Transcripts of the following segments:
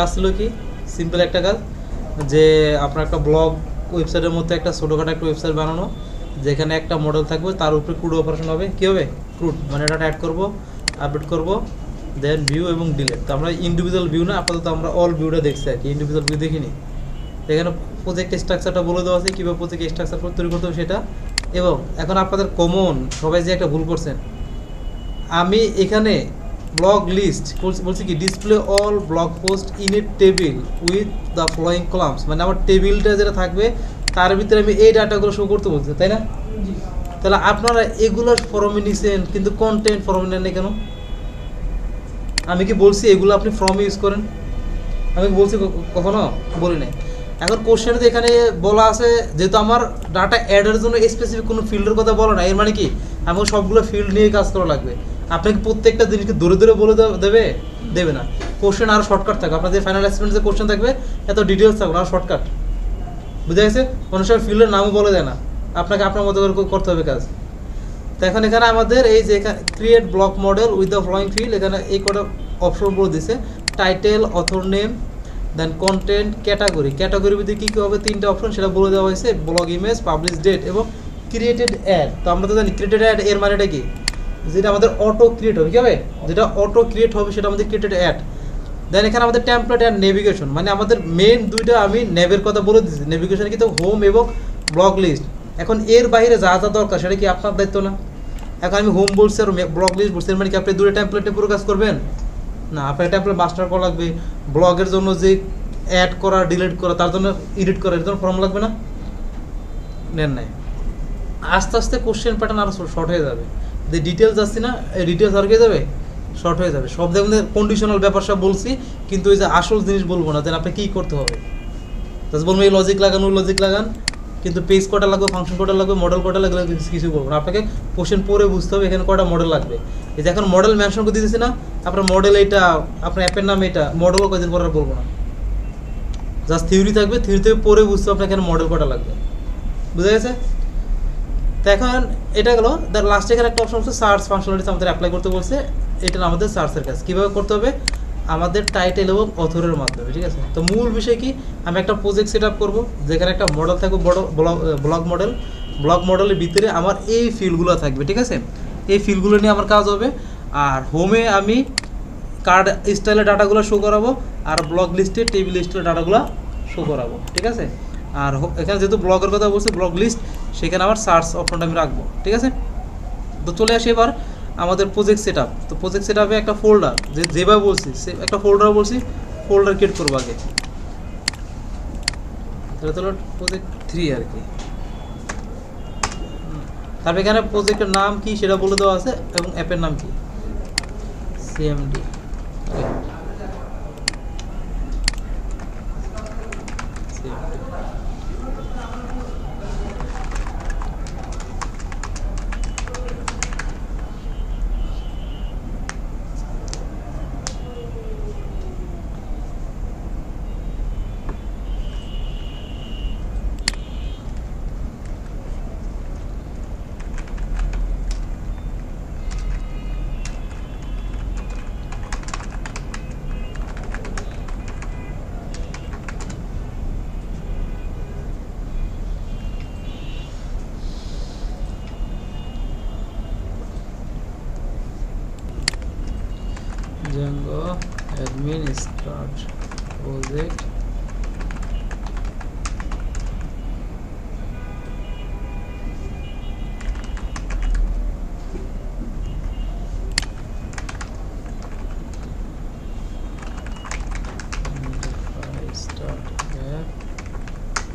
কাজ ছিল কি, সিম্পল একটা কাজ, যে আপনার একটা ব্লগ ওয়েবসাইটের মধ্যে একটা ছোটোখাটো একটা ওয়েবসাইট বানানো, যেখানে একটা মডেল থাকবে, তার উপরে ক্রুড অপারেশন হবে। কী হবে? ক্রুড মানে ডাটা অ্যাড করবো, আপডেট করবো, দেন ভিউ এবং ডিলেট। তো আমরা ইন্ডিভিজুয়াল ভিউ না, আপাতত আমরা অল ভিউটা দেখছি আর কি, ইন্ডিভিজুয়াল ভিউ দেখিনি। এখানে প্রজেক্ট স্ট্রাকচারটা বলে দেওয়া আছে, কীভাবে প্রজেক্ট স্ট্রাকচার তৈরি করতে হবে সেটা। এবং এখন আপনাদের কমন সবাই যে একটা ভুল করছেন, আমি এখানে ব্লগ লিস্ট বলছি কি, display all blog post in a table with the following columns, মানে আমার টেবিলটা যেটা থাকবে তার ভিতরে আমি এই ডাটাগুলো শো করতে বলছি, তাই না? তাহলে আপনারা এগুলোর ফর্মে নিছেন, কিন্তু কন্টেন্ট ফর্মে নেন না কেন? আমি কি বলছি এগুলো আপনি ফর্ম ইউজ করেন? আমি বলছি কখনো? বলি নাই। এখন কোশ্চেনে এখানে বলা আছে, যেহেতু আমার ডাটা অ্যাডের জন্য স্পেসিফিক কোনো ফিল্ডের কথা বলো না, এর মানে কি আমাকে সবগুলো ফিল্ড নিয়ে কাজ করা লাগবে? আপনাকে প্রত্যেকটা জিনিসকে দূরে দূরে বলে দেবে না। কোশ্চেন আরও শর্টকাট থাকবে, আপনাদের ফাইনাল অ্যাসাইনমেন্টে যে কোশ্চেন থাকবে এত ডিটেলস থাকবে না, আরও শর্টকাট। বুঝে গেছে? কোনো সময় ফিল্ডের নামও বলে দেয় না, আপনাকে আপনার মতো করে করতে হবে কাজ। তো এখন এখানে আমাদের এই যে create block model with the following field, এখানে এই কটা অপশন বলে দিছে, টাইটেল, অথর নেম, দেন কন্টেন্ট, ক্যাটাগরি। ক্যাটাগরির ভিতরে কী কী হবে, 3টে অপশন সেটা বলে দেওয়া হয়েছে, ব্লগ ইমেজ, পাবলিশ ডেট এবং ক্রিয়েটেড অ্যাড। তো আমরা তো জানি ক্রিয়েটেড অ্যাড এর মানেটা কি, যেটা আমাদের অটো ক্রিয়েট হবে। কী হবে? যেটা অটো ক্রিয়েট হবে সেটা আমাদের ক্রিয়েটেড অ্যাড। দেন এখানে আমাদের টেমপ্লেট অ্যান্ড নেভিগেশন, মানে আমাদের মেন দুইটা আমি নেভের কথা বলে দিচ্ছি। নেভিগেশনে কিন্তু হোম এবং ব্লগ লিস্ট। এখন এর বাইরে যা যা দরকার সেটা কি আপনার দায়িত্ব না? এখন আমি হোম বলছি আর ব্লগ লিস্ট বলছি, মানে কি আপনি দুটো টেমপ্লেটে পুরো কাজ করবেন না? আপনার টেমপ্লেট মাস্টার করা লাগবে, ব্লগের জন্য যে অ্যাড করা, ডিলিট করা, তার জন্য এডিট করা, এর জন্য ফর্ম লাগবে না? নেন নাই। আস্তে আস্তে কোশ্চেন প্যাটার্ন আরও শর্ট হয়ে যাবে, যে ডিটেলস আসছে না, এই ডিটেলস আর হয়ে যাবে, শর্ট হয়ে যাবে। সব দেখবেন কন্ডিশনাল ব্যাপার সব বলছি, কিন্তু ওই যে আসল জিনিস বলবো না, যেন আপনি কী করতে হবে। জাস্ট বলবো এই লজিক লাগান, ওই লজিক লাগান, কিন্তু পেজ কটা লাগবে, ফাংশন কটা লাগবে, মডেল কটা লাগবে, কিছু বলবো না। আপনাকে কোশ্চেন পরে বুঝতে হবে এখানে কটা মডেল লাগবে। এই যে এখন মডেল মেনশন করে দিতেছি না, আপনার মডেল এইটা, আপনার অ্যাপের নাম এটা, মডেলও কয়দিন পরে বলবো না। জাস্ট থিওরি থাকবে, থিওরি থেকে পরে বুঝতে হবে আপনার এখানে মডেল কটা লাগবে। বুঝা গেছে? তো এখন এটা গেলো, তার লাস্টে এখানে একটা অপশন হচ্ছে সার্চ ফাংশনালিটিস আমাদের অ্যাপ্লাই করতে বলছে। এটা আমাদের সার্চের কাজ কীভাবে করতে হবে, আমাদের টাইটেল এবং অথরের মাধ্যমে। ঠিক আছে? তো মূল বিষয় কি, আমি একটা প্রজেক্ট সেট আপ করবো, যেখানে একটা মডেল থাকবে, বড় ব্লগ মডেল। ব্লগ মডেলের ভিতরে আমার এই ফিল্ডগুলো থাকবে। ঠিক আছে? এই ফিল্ডগুলো নিয়ে আমার কাজ হবে। আর হোমে আমি কার্ড স্টাইলের ডাটাগুলো শো করাবো, আর ব্লগ লিস্টে টেবিল লিস্টের ডাটাগুলো শো করাবো। ঠিক আছে? আর এখানে যেহেতু ব্লগের কথা বলছি, ব্লগ লিস্ট, সেখানে আমার সার্চ অপশনটা আমি রাখবো। ঠিক আছে? তো চলে আসি এবার আমাদের প্রজেক্ট সেট আপ। তো প্রজেক্ট সেট আপে একটা ফোল্ডার, যেভাবে বলছি একটা ফোল্ডার বলছি, ফোল্ডার ক্রিয়েট করবো আগে। তাহলে তো প্রজেক্ট 3 আর কি। তারপর এখানে প্রজেক্টের নাম কি সেটা বলে দেওয়া আছে, এবং অ্যাপের নাম কি, CMD. Django admin start project start app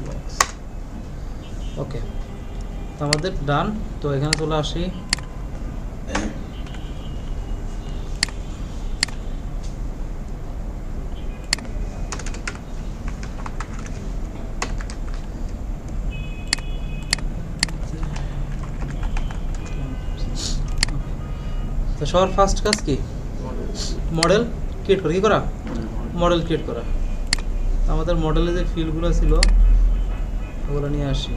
blocks. ওকে, আমাদের ডান। তো এখানে চলে আসি, তো সবার ফার্স্ট কাজ কি, মডেল ক্রিয়েট করা। কি করা? মডেল ক্রিয়েট করা। আমাদের মডেলে যে ফিল্ডগুলো ছিল ওগুলো নিয়ে আসি।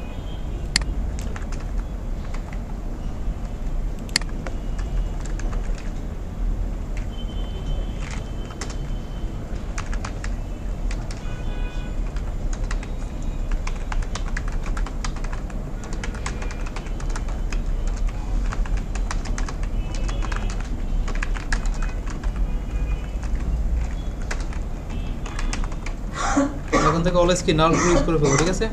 এখন থেকে অলওয়েজ কি নাল ইউজ করে ফেলবো, ঠিক আছে।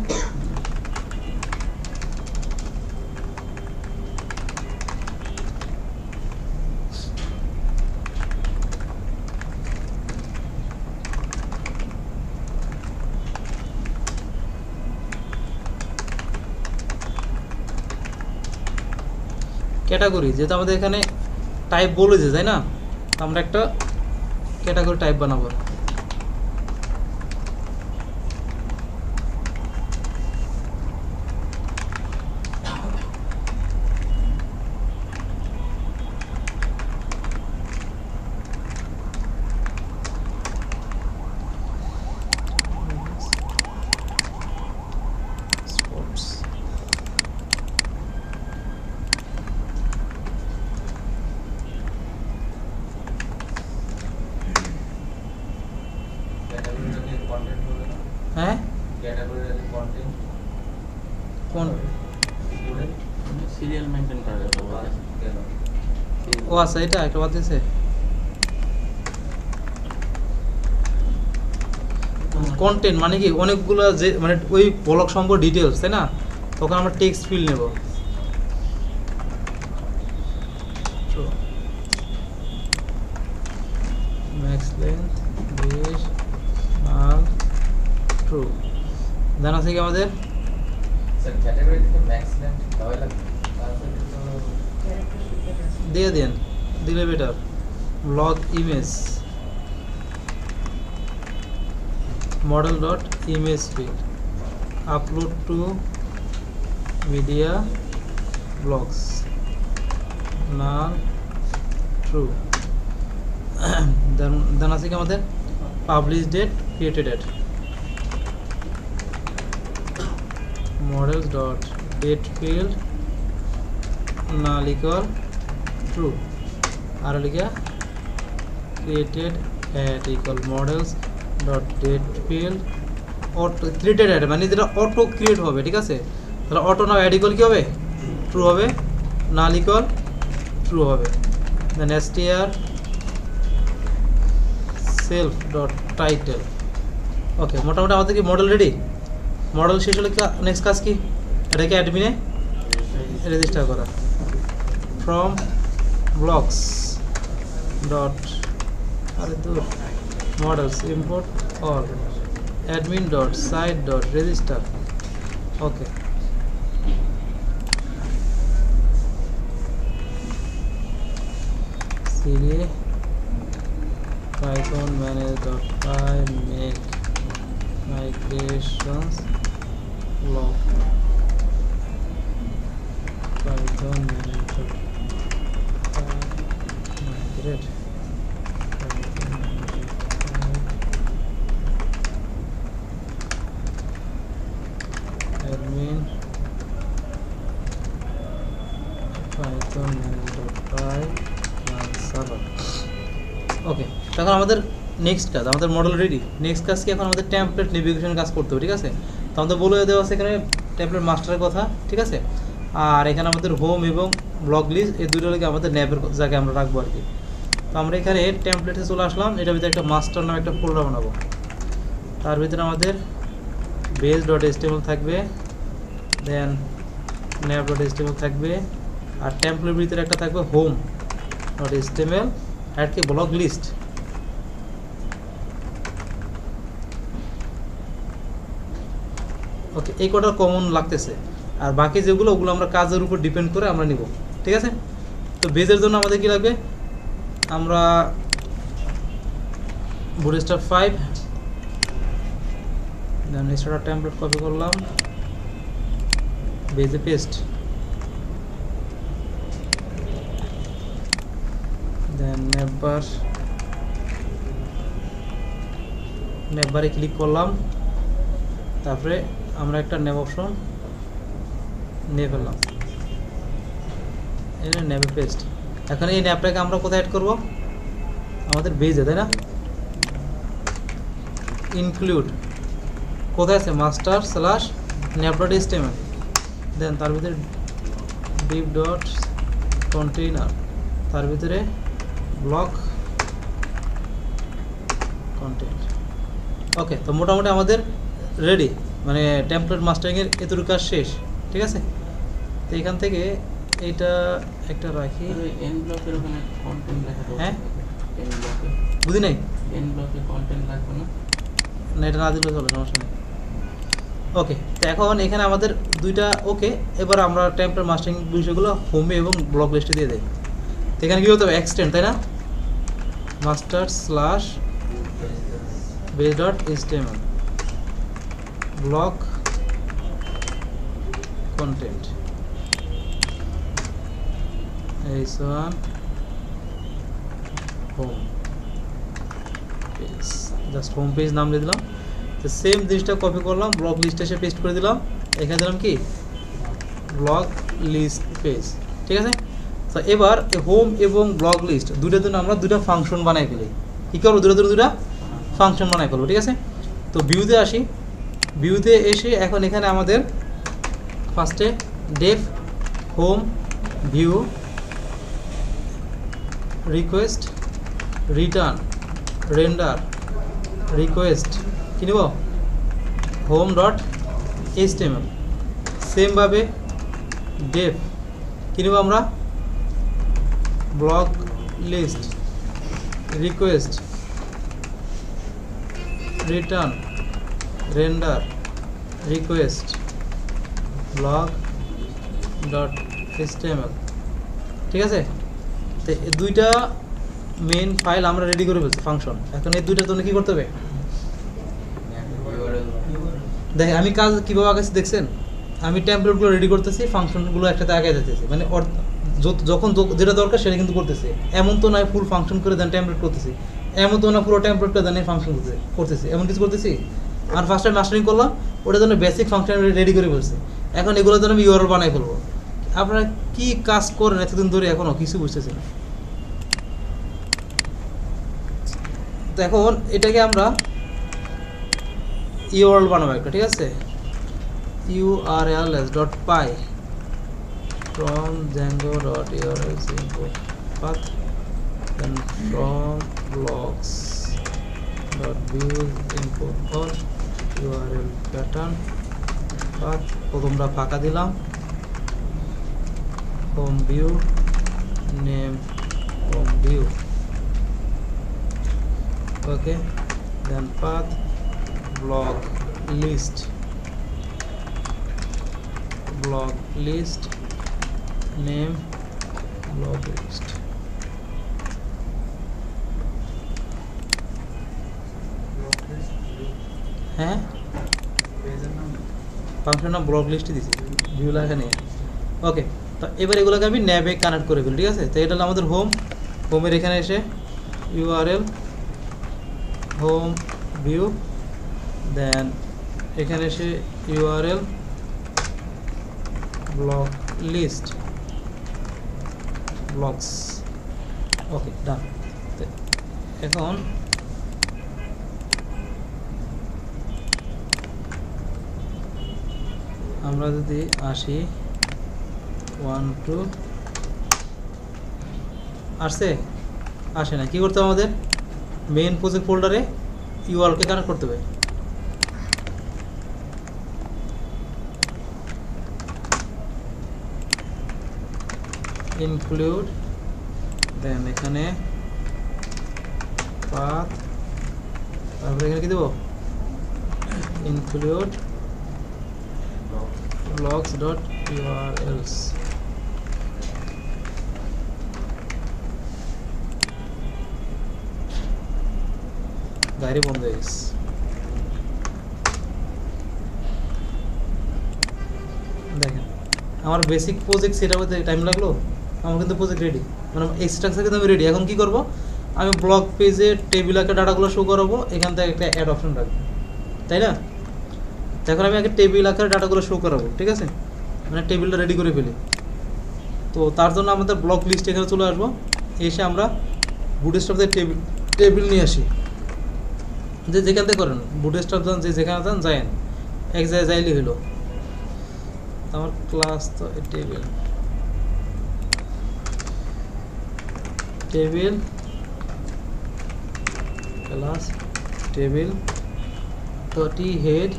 ক্যাটাগরি যেহেতু আমাদের এখানে টাইপ বলেছে তাই না, আমরা একটা ক্যাটাগরি টাইপ বানাবো। হ্যাঁ কোন সিরিয়াল মেইনটেইন করা যাবে ও আচ্ছা এটা একটা বাদ দিয়েছে। কন্টেন্ট মানে কি অনেকগুলো যে মানে ওই ব্লগ সম্পর্কে ডিটেলস তাই না, তখন আমরা টেক্সট ফিল্ড নেব। ম্যাক্স লেন্থ বেস নাল ট্রু। দেন আছে কি আমাদের স্যার ক্যাটাগরি থেকে ম্যাক্স লেন্থ দেওয়া লাগবে, তারপরে তো দিয়ে দেন, দিলে better. Blog image model dot image field upload to media blogs null true then আছে কি আমাদের publish date created date models dot date field null equal true আর লিখা created at equal models dot date field auto created at মানে যেটা auto create হবে, ঠিক আছে। তাহলে অটো না অ্যাড ইকুয়াল কি হবে, ট্রু হবে, নাল ইকুয়াল ট্রু হবে। দেন str সেলফ ডট টাইটেল। ওকে, মোটামুটি আমাদের কি মডেল রেডি। মডেল শেষ হলে কি নেক্সট কাজ কি, এটাকে অ্যাডমিনে রেজিস্টার করা। ফ্রম ব্লগস ডট আরে দূর models import all admin dot site dot register. Okay, cd python manage dot py make migrations log python manage dot py migrate admin python manage.py server. ওকে, তখন আমাদের next কাজ, আমাদের model ready. Next কাজ কি, এখন আমাদের টেমপ্লেট নেভিগেশন কাজ করতে হবে, ঠিক আছে। তো আমাদের বলে দেওয়া আছে এখানে টেমপ্লেট মাস্টারের কথা, ঠিক আছে। আর এখানে আমাদের হোম এবং ব্লগ লিস্ট এই দুটো লিখে আমাদের ন্যাবের জায়গায় আমরা রাখবো আর কি। তো আমরা এখানে টেমপ্লেটে চলে আসলাম, এটার ভিতরে একটা মাস্টার নামে একটা ফোল্ডার বানাবো। তার ভিতরে আমাদের বেস ডট html থাকবে, দেন nav ডট html থাকবে, আর টেমপ্লেটের ভিতরে একটা থাকবে হোম ডট html আর কি ব্লগ লিস্ট। ওকে, এই কটা কমন লাগতেছে, আর বাকি যেগুলো ওগুলো আমরা কাজের উপর ডিপেন্ড করে আমরা নিব, ঠিক আছে। তো বেজের জন্য আমাদের কি লাগবে, আমরা বুটস্ট্র্যাপ 5 দেন স্টার্টার টেমপ্লেট কপি করলাম, বেজে পেস্ট, দেন নেভবারে ক্লিক করলাম, তারপরে আমরা একটা নেভ অপশন নিয়ে ফেললাম, এটা নেভে পেস্ট। এখন এই ন্যাপটাকে আমরা কোথায় অ্যাড করব, আমাদের বেজে, তাই না। ইনক্লুড কোথায় আছে, master slash nav dot html, দেন তার ভিতরে div ডট কন্টেইনার, তার ভিতরে ব্লক কন্টেন্ট। ওকে, তো মোটামুটি আমাদের রেডি, মানে টেমপ্লেট মাস্টারিংয়ের এতটুকু কাজ শেষ, ঠিক আছে। তো এখান থেকে এইটা একটা রাখি। এন ব্লকের ওখানে কন্টেন্ট লেখাটা হ্যাঁ? এন ব্লকে বুঝি নাই, এন ব্লকে কন্টেন্ট লাগবে না? না এটা না দিলেও চলে, সমস্যা নেই। ওকে, তো এখন এখানে আমাদের দুইটা ওকে। এবার আমরা টেমপ্লেট মাস্টারিং বিষয়গুলো হোমে এবং ব্লক লিস্টে দিয়ে দেয়। তো এখানে কী হতে হবে, এক্সটেন্ড, তাই না, master slash base dot HTML block content h1 home page, just home page নাম দিয়ে দিলাম। তো সেম জিনিসটা কপি করলাম, ব্লক লিস্টে এসে পেস্ট করে দিলাম। এখানে দিলাম কি ব্লক লিস্ট পেজ, ঠিক আছে। তো এবার হোম এবং ব্লক লিস্ট দুইটার জন্য আমরা দুইটা ফাংশন বানাই ফেলি। কী করবো, দুইটা ফাংশন বানাই ফেলবো, ঠিক আছে। তো ভিউতে আসি, ভিউতে এসে এখন এখানে আমাদের ফার্স্টে def home view request return render request কী নেব, হোম ডট এইচটিএমএল। সেমভাবে ডেফ কী নেব আমরা, block list request return render request block dot HTML, ঠিক আছে। তো এই দুইটা মেন ফাইল আমরা রেডি করে ফেলছি ফাংশন। এখন এই দুইটার জন্য কী করতে হবে, দেখেন আমি কাজ কীভাবে আগাচ্ছি দেখছেন, আমি টেমপ্লেটগুলো রেডি করতেছি, ফাংশনগুলো একসাথে আগে যাচ্ছি, মানে যখন যেটা দরকার সেটা কিন্তু করতেছি। এমন তো নয় ফুল ফাংশন করে দেন টেমপ্লেট করতেছি, এমন তো না পুরো টেমপ্লেট করে দেন ফাংশন করতেছি, এমন কিছু করতেছি। আর ফার্স্ট টাইম মাস্টারিং করলাম, ওটার জন্য বেসিক ফাংশন রেডি করে ফেলছি। এখন এগুলোর জন্য আমি ইউআরএল বানাই ফেলবো। আপনারা কী কাজ করেন এতদিন ধরে, এখনও কিছু বুঝতেছি না। তো এখন এটাকে আমরা ইউআরএল বানাবো একটা, ঠিক আছে। urls.py from django.urls input path, then from blocks.views input or url pattern path, প্রথমটা ফাঁকা দিলাম, home view name home view, okay, then path block list name block list, হ্যাঁ ফাংশন নাম ব্লক লিস্টই দিছি, ভিউ লেখা নেই। ওকে, তো এবার এগুলোকে আমি ন্যাবে কানেক্ট করে ফেলি, ঠিক আছে। তো এটা হলো আমাদের হোম, হোমের এখানে এসে ইউআরএল হোম ভিউ, দেন এখানে এসে ইউআরএল ব্লক লিস্ট ব্লকস, ওকে ডান। এখন আমরা যদি আসি 1 2 আসছে, আসে না, কী করতে হবে আমাদের মেইন প্রজেক্ট ফোল্ডারে ইউআরএলকে কানেক্ট করতে হবে। ইনক্লুড, দেন এখানে পাথ, তারপরে এখানে কি দেবো, ইনক্লুড blocks.urls, ডায়েরি বন্ধ হয়ে গেছে। দেখেন আমার বেসিক প্রজেক্ট সেটা হতে টাইম লাগলো, আমার কিন্তু প্রজেক্ট রেডি, মানে এই স্ট্রাকচার কিন্তু আমি রেডি। এখন কি করব, আমি ব্লক পেজে টেবিল আকারে ডাটাগুলো শো করাবো, এখান থেকে একটা অ্যাড অপশন রাখবো, তাই না। এখন আমি আগে টেবিল আকারে ডাটাগুলো শো করাবো, ঠিক আছে, মানে টেবিলটা রেডি করে ফেলি। তো তার জন্য আমাদের ব্লক লিস্ট এখানে চলে আসবো, এসে আমরা বুটস্ট্র্যাপ দিয়ে টেবিল নিয়ে আসি, যে যেখান থেকে করেন বুটস্ট্র্যাপ যান, যে যেখানে যান যায়েন, এক জায়গায় যাইলে হলো। আমার ক্লাস তো টেবিল ক্লাস টেবিল, তো T head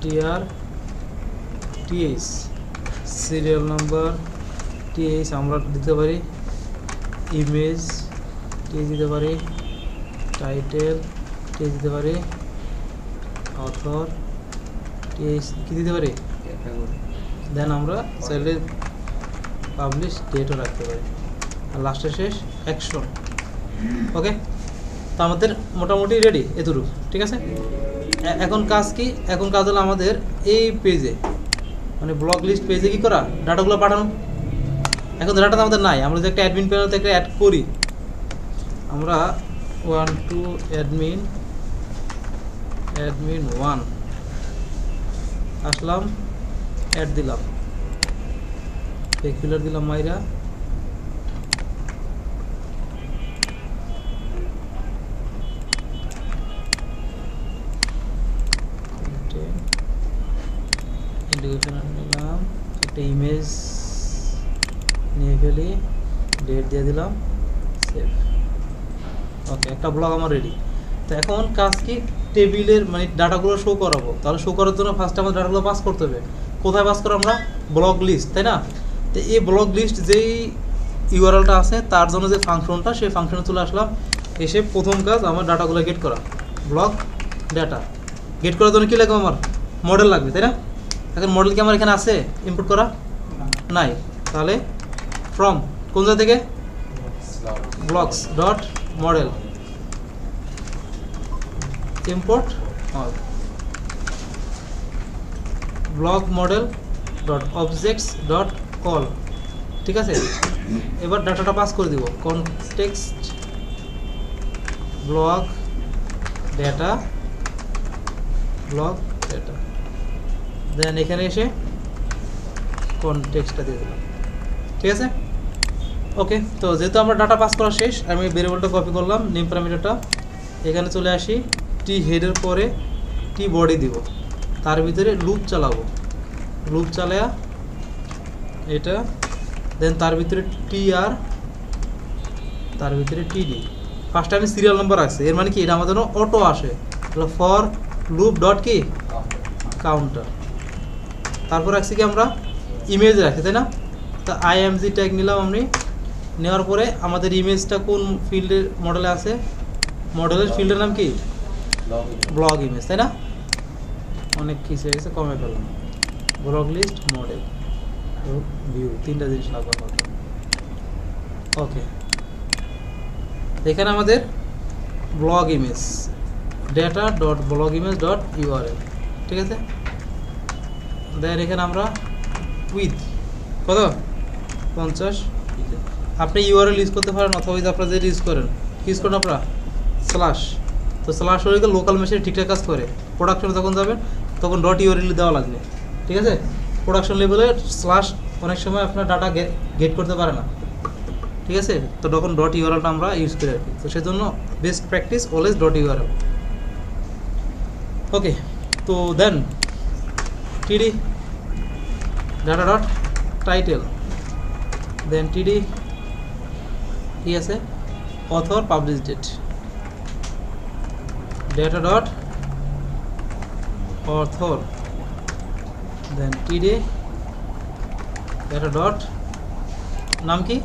tr th serial number th আমরা দিতে পারি, ইমেজ th দিতে পারি, টাইটেল th দিতে পারি, অথর th কি দিতে পারি, দেন আমরা চাইলে পাবলিশ ডেটও রাখতে পারি, আর লাস্টে শেষ অ্যাকশন। ওকে, তো আমাদের মোটামুটি রেডি এতটুকু, ঠিক আছে। এখন কাজ কি, এখন কাজ হলো আমাদের এই পেজে মানে ব্লক লিস্ট পেজে কি করা, ডাটাগুলো পাঠানো। এখন ডাটাটা আমাদের নাই, আমরা যদি একটা অ্যাডমিন প্যানেল থেকে অ্যাড করি, আমরা 1 2 অ্যাডমিন 1 আসলাম, অ্যাড দিলাম, পেকুলার দিলাম মাইরা, নিলাম, একটা ইমেজ নিয়ে ফেলি, ডেট দিয়ে দিলাম, সেভ। ওকে, একটা ব্লগ আমার রেডি। তো এখন কাজ কি, টেবিলের মানে ডাটাগুলো শো করাবো। তাহলে শো করার জন্য ফার্স্টে আমাদের ডাটাগুলো পাস করতে হবে। কোথায় পাস করো আমরা, ব্লক লিস্ট, তাই না। তো এই ব্লক লিস্ট যেই ইউআরএলটা আছে তার জন্য যে ফাংশনটা, সেই ফাংশনে চলে আসলাম, এসে প্রথম কাজ আমার ডাটাগুলো গেট করা, ব্লক ডাটা। গেট করার জন্য কী লাগবে, আমার মডেল লাগবে, তাই না। এখন মডেল কি আমার এখানে আছে ইনপুট করা, নাই। তাহলে ফ্রম কোন জায়গা থেকে, blocks dot model import all, block model dot objects dot call, ঠিক আছে। এবার ডাটাটা পাস করে দিব, context block data, block data, then এখানে এসে কনটেক্সটটা দিয়ে দিলাম, ঠিক আছে। ওকে, তো যেহেতু আমরা ডাটা পাস করা শেষ, আমি ভেরিয়েবলটা কপি করলাম, নেম প্যারামিটারটা এখানে চলে আসি, টি হেডের পরে টি বডি দিব, তার ভিতরে লুপ চালাবো, লুপ চালায়া এটা, দেন তার ভিতরে টি আর তার ভিতরে টিডি। ফার্স্টে আমি সিরিয়াল নাম্বার আছে, এর মানে কি এটা আমাদের অটো আসে, ফর লুপ ডট কি কাউন্টার। তারপর রাখছি কি আমরা ইমেজ রাখি, তাই না। তো আইএমজি ট্যাগ নিলাম আমি, নেওয়ার পরে আমাদের ইমেজটা কোন ফিল্ডের মডেলে আছে, মডেলের ফিল্ডের নাম কি, ব্লগ ইমেজ, তাই না। অনেক কিছু হয়ে গেছে, কমে ফেললাম, ব্লগ লিস্ট মডেল ভিউ, তিনটা জিনিস লাগবে আমাদের। ওকে, এখানে আমাদের blog image data dot blog image dot URL, ঠিক আছে। দেন এখানে আমরা উইথ কত 50, আপনি ইউআরএল ইউজ করতে পারেন, অথবা আপনারা যে ইউজ করেন, ইউজ করেন আপনারা স্ল্যাশ। তো স্ল্যাশ হলে লোকাল মেশিনে ঠিকঠাক কাজ করে, প্রোডাকশনে যখন যাবেন তখন ডট ইউআরএল দেওয়া লাগবে, ঠিক আছে। প্রোডাকশন লেভেলে স্ল্যাশ অনেক সময় আপনার ডাটা গেট করতে পারে না, ঠিক আছে। তো তখন ডট ইউআরএলটা আমরা ইউজ করি আর কি। তো সেজন্য best practice always dot URL. Okay, তো দেন টিডি ডাটা ডট টাইটেল, দেন টিডি কি আছে, author publish date, data dot author, then TD data dot নাম কি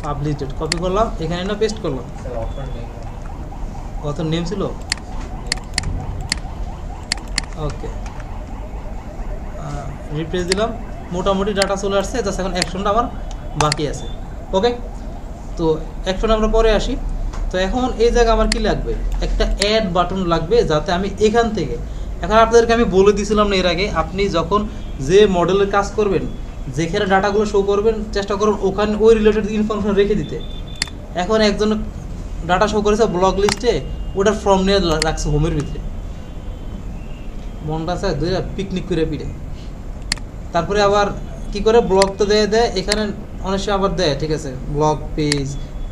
পাবলিশ ডেট, কপি করলাম এখানে না পেস্ট করলাম, অথর নেম ছিল। ওকে, রিপ্লেস দিলাম, মোটামুটি ডাটা চলে আসছে, জাস্ট এখন অ্যাকশনটা আমার বাকি আছে। ওকে, তো অ্যাকশন আমরা পরে আসি। তো এখন এই জায়গায় আমার কি লাগবে, একটা অ্যাড বাটন লাগবে, যাতে আমি এখান থেকে, এখন আপনাদেরকে আমি বলে দিয়েছিলাম না এর আগে, আপনি যখন যে মডেলের কাজ করবেন, যেখানে ডাটাগুলো শো করবেন, চেষ্টা করুন ওখানে ওই রিলেটেড ইনফরমেশন রেখে দিতে। এখন একজন ডাটা শো করেছে ব্লক লিস্টে, ওটার ফর্ম নিয়ে রাখছে হোমের ভিতরে, মনটা চায় দুইটা পিকনিক করে পিড়ে, তারপরে আবার কি করে ব্লগ তো দেয় এখানে অনেক সময় আবার দেয়, ঠিক আছে, ব্লগ পেজ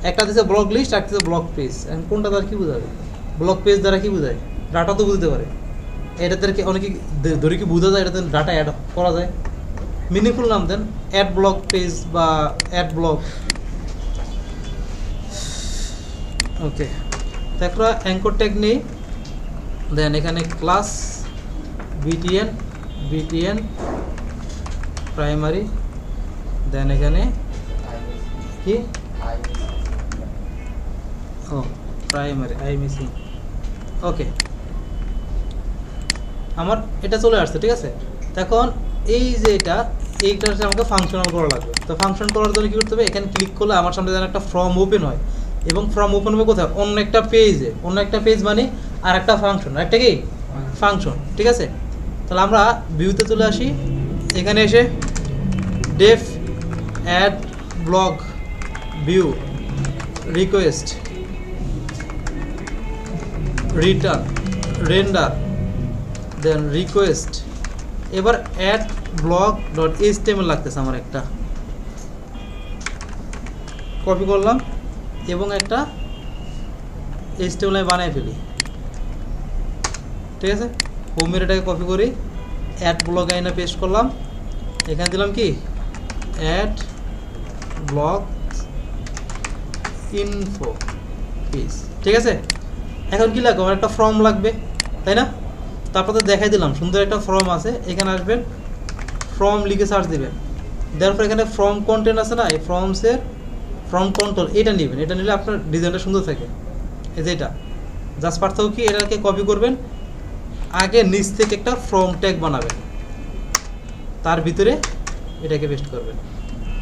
একটা দিচ্ছে, ব্লগ লিস্ট একটা দিচ্ছে ব্লগ পেজ। এখন কোনটা দ্বারা কী বোঝাবে, ব্লগ পেজ দ্বারা কী বোঝায়, ডাটা তো বুঝতে পারে, এটাতে অনেকে ধরে কি বোঝা যায়, এটাতে ডাটা অ্যাড করা যায়। মিনিংফুল নাম দেন, অ্যাড ব্লগ পেজ বা অ্যাড ব্লগ। ওকে, তারপর অ্যাঙ্কর ট্যাগ নেই, দেন এখানে ক্লাস বিটিএন BTN প্রাইমারি, দেন এখানে কি ও প্রাইমারি আই মিসিং। ওকে, আমার এটা চলে আসছে, ঠিক আছে। এখন এই যে এইটা হচ্ছে আমাকে ফাংশনাল করা লাগবে। তো ফাংশন করার জন্য কী করতে হবে, এখানে ক্লিক করলে আমার সামনে যেন একটা ফর্ম ওপেন হয়, এবং ফর্ম ওপেন হবে কোথায়, অন্য একটা পেজে। অন্য একটা পেজ মানে আর একটা ফাংশন, একটা কি ফাংশন, ঠিক আছে। তাহলে আমরা ভিউতে চলে আসি, এখানে এসে def add blog view request return render then request, এবার অ্যাড ব্লগ ডট এইচটিএমএল লাগতেছে আমার, একটা কপি করলাম এবং একটা এইচটিএমএল আমি বানিয়ে ফেলি, ঠিক আছে। হোমের এটাকে কপি করি, অ্যাড ব্লগ আইনা পেস্ট করলাম, এখানে দিলাম কি অ্যাড ব্লগ ইনফো পেজ, ঠিক আছে। এখন কি লাগবে, আমার একটা ফর্ম লাগবে, তাই না। তারপর তো দেখাই দিলাম সুন্দর একটা ফর্ম আছে, এখানে আসবেন, ফর্ম লিখে সার্চ দিবেন, দেওয়ার পর এখানে ফর্ম কন্টেন্ট আছে না, এই ফর্মসের ফর্ম কন্ট্রোল এটা নেবেন, এটা নিলে আপনার ডিজাইনটা সুন্দর থাকে। এই যে এটা জাস্ট পার্থক্য কি, এটাকে কপি করবেন, আগে নিচ থেকে একটা ফর্ম ট্যাগ বানাবেন, তার ভিতরে এটাকে পেস্ট করবেন।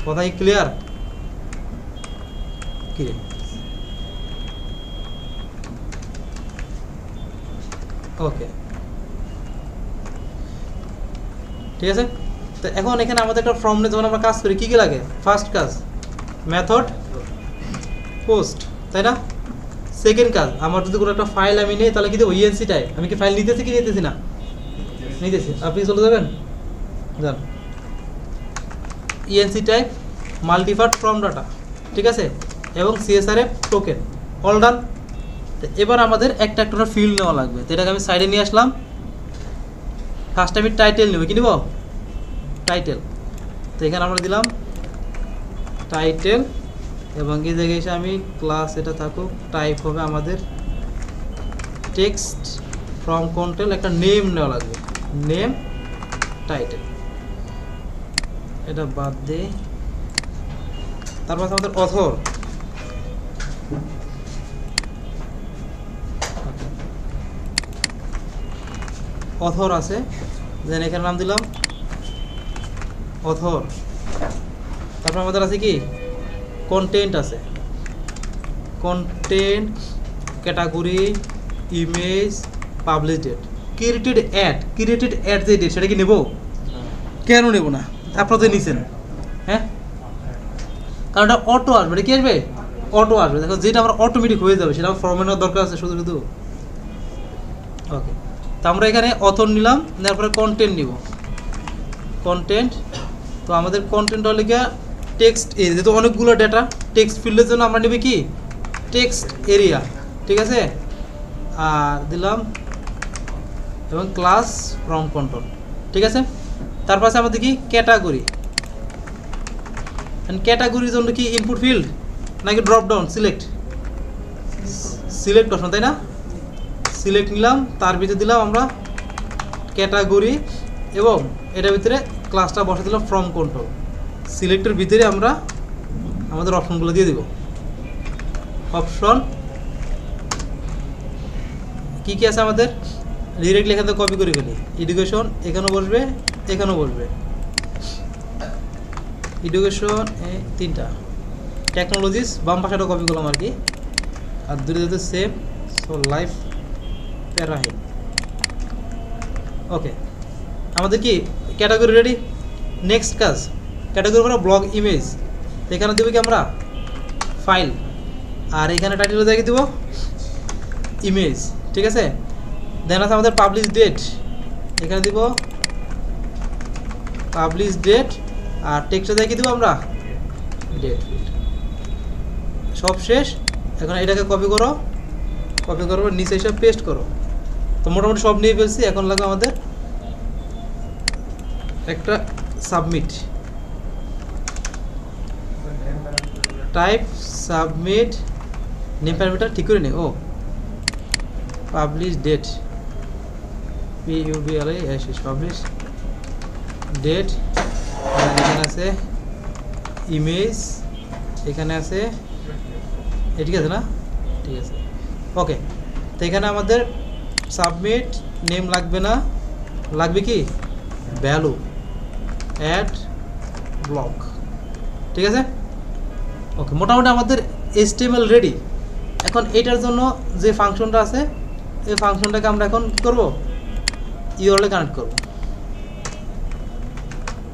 কথা কি ক্লিয়ার? কি ওকে, ঠিক আছে। তো এখন এখানে আমাদের একটা ফর্ম নিয়ে যখন আমরা কাজ করি, কী কী লাগে, ফার্স্ট কাজ মেথড পোস্ট, তাই না। সেকেন্ড কাজ, আমার যদি কোনো একটা ফাইল আমি নিই, তাহলে কি দেবো ইএনসি টাইপ, আমি কি ফাইল নিতেছি কি নিতেছি না, নিতেছি। আপনি চলে যাবেন, যান ইএনসি টাইপ মাল্টিপার্ট ফর্ম ডাটা, ঠিক আছে, এবং সিএসআরএফ টোকেন, অল ডান। এবার আমাদের একটা একটা ফিল্ড নেওয়া লাগবে, তো এটাকে আমি সাইডে নিয়ে আসলাম। ফার্স্ট আমি টাইটেল নেব, কি নিব টাইটেল, তো এখানে আমরা দিলাম টাইটেল, এবং এই জায়গায় এসে আমি ক্লাস এটা থাকুক, টাইপ হবে আমাদের টেক্সট ফ্রম কন্টেন্ট, একটা নেম নেওয়া লাগবে, নেম টাইটেল, এটা বাদ দিয়ে তারপর আমাদের অথর, অথর আছে, দেন এখানে নাম দিলাম অথর। তারপর আমাদের আছে কি কন্টেন্ট আছে, content category image publish date, created at যে ডেট সেটা কি নেব, কেন নেব না, আপনারা তো নিছেন, হ্যাঁ, কারণ এটা অটো আসবে, এটা কি আসবে অটো আসবে। দেখো যেটা আমার অটোমেটিক হয়ে যাবে সেটা আমার ফর্মে নেওয়ার দরকার আছে শুধু শুধু। ওকে, তো আমরা এখানে অথর নিলাম, নেওয়ার পরে কন্টেন্ট নিব, কন্টেন্ট। তো আমাদের কন্টেন্ট হলে গিয়ে টেক্সট এরিয়া, যেহেতু অনেকগুলো ডেটা, টেক্সট ফিল্ডের জন্য আমরা নেবে কি টেক্সট এরিয়া, ঠিক আছে। আর দিলাম এবং ক্লাস ফ্রম কন্ট্রোল, ঠিক আছে। তারপর আছে আমাদের কি ক্যাটাগরি, ক্যাটাগরির জন্য কি ইনপুট ফিল্ড নাকি ড্রপ ডাউন, সিলেক্ট অপশন, তাই না। সিলেক্ট নিলাম, তার ভিতরে দিলাম আমরা ক্যাটাগরি, এবং এটার ভিতরে ক্লাসটা বসে দিলাম ফ্রম কন্ট্রোল। সিলেক্টের ভিতরে আমরা আমাদের অপশনগুলো দিয়ে দিব, অপশন কি কি আছে আমাদের, ডিরেক্টলি এখান থেকে কপি করে ফেলি, এডুকেশন এখানেও বসবে, এখানেও বসবে, এডুকেশন তিনটা, টেকনোলজিস বাম পাশাটা কপি করলাম আর কি, আর দূরে যেতে সেম, সো লাইফ প্যারাহিম। ওকে, আমাদের কি ক্যাটাগরি রেডি। নেক্সট কাজ, ক্যাটাগরি আমরা ব্লগ ইমেজ, এখানে দেবো কি আমরা ফাইল, আর এখানে টাইটেল দেখে দিব ইমেজ, ঠিক আছে। দেন আছে আমাদের পাবলিশ ডেট, এখানে দিব পাবলিশ ডেট, আর টেক্সটে দেখে দিব আমরা ডেট। সব শেষ, এখন এটাকে কপি করবো, নিচে এসে পেস্ট করো। তো মোটামুটি সব নিয়ে ফেলছি, এখন লাগবে আমাদের একটা submit, type submit, name parameter ঠিক করে নে, ও publish date PUBLISH publish date, এখানে আছে ইমেজ, এখানে আছে, ঠিক আছে না? ঠিক আছে, ওকে। তো এখানে আমাদের সাবমিট নেম লাগবে না, লাগবে কি ভ্যালু অ্যাড ব্লক, ঠিক আছে? ওকে, মোটামুটি আমাদের HTML রেডি। এখন এটার জন্য যে ফাংশনটা আছে এই ফাংশনটাকে আমরা এখন কী করবো, ইউআরএল এ কানেক্ট করব।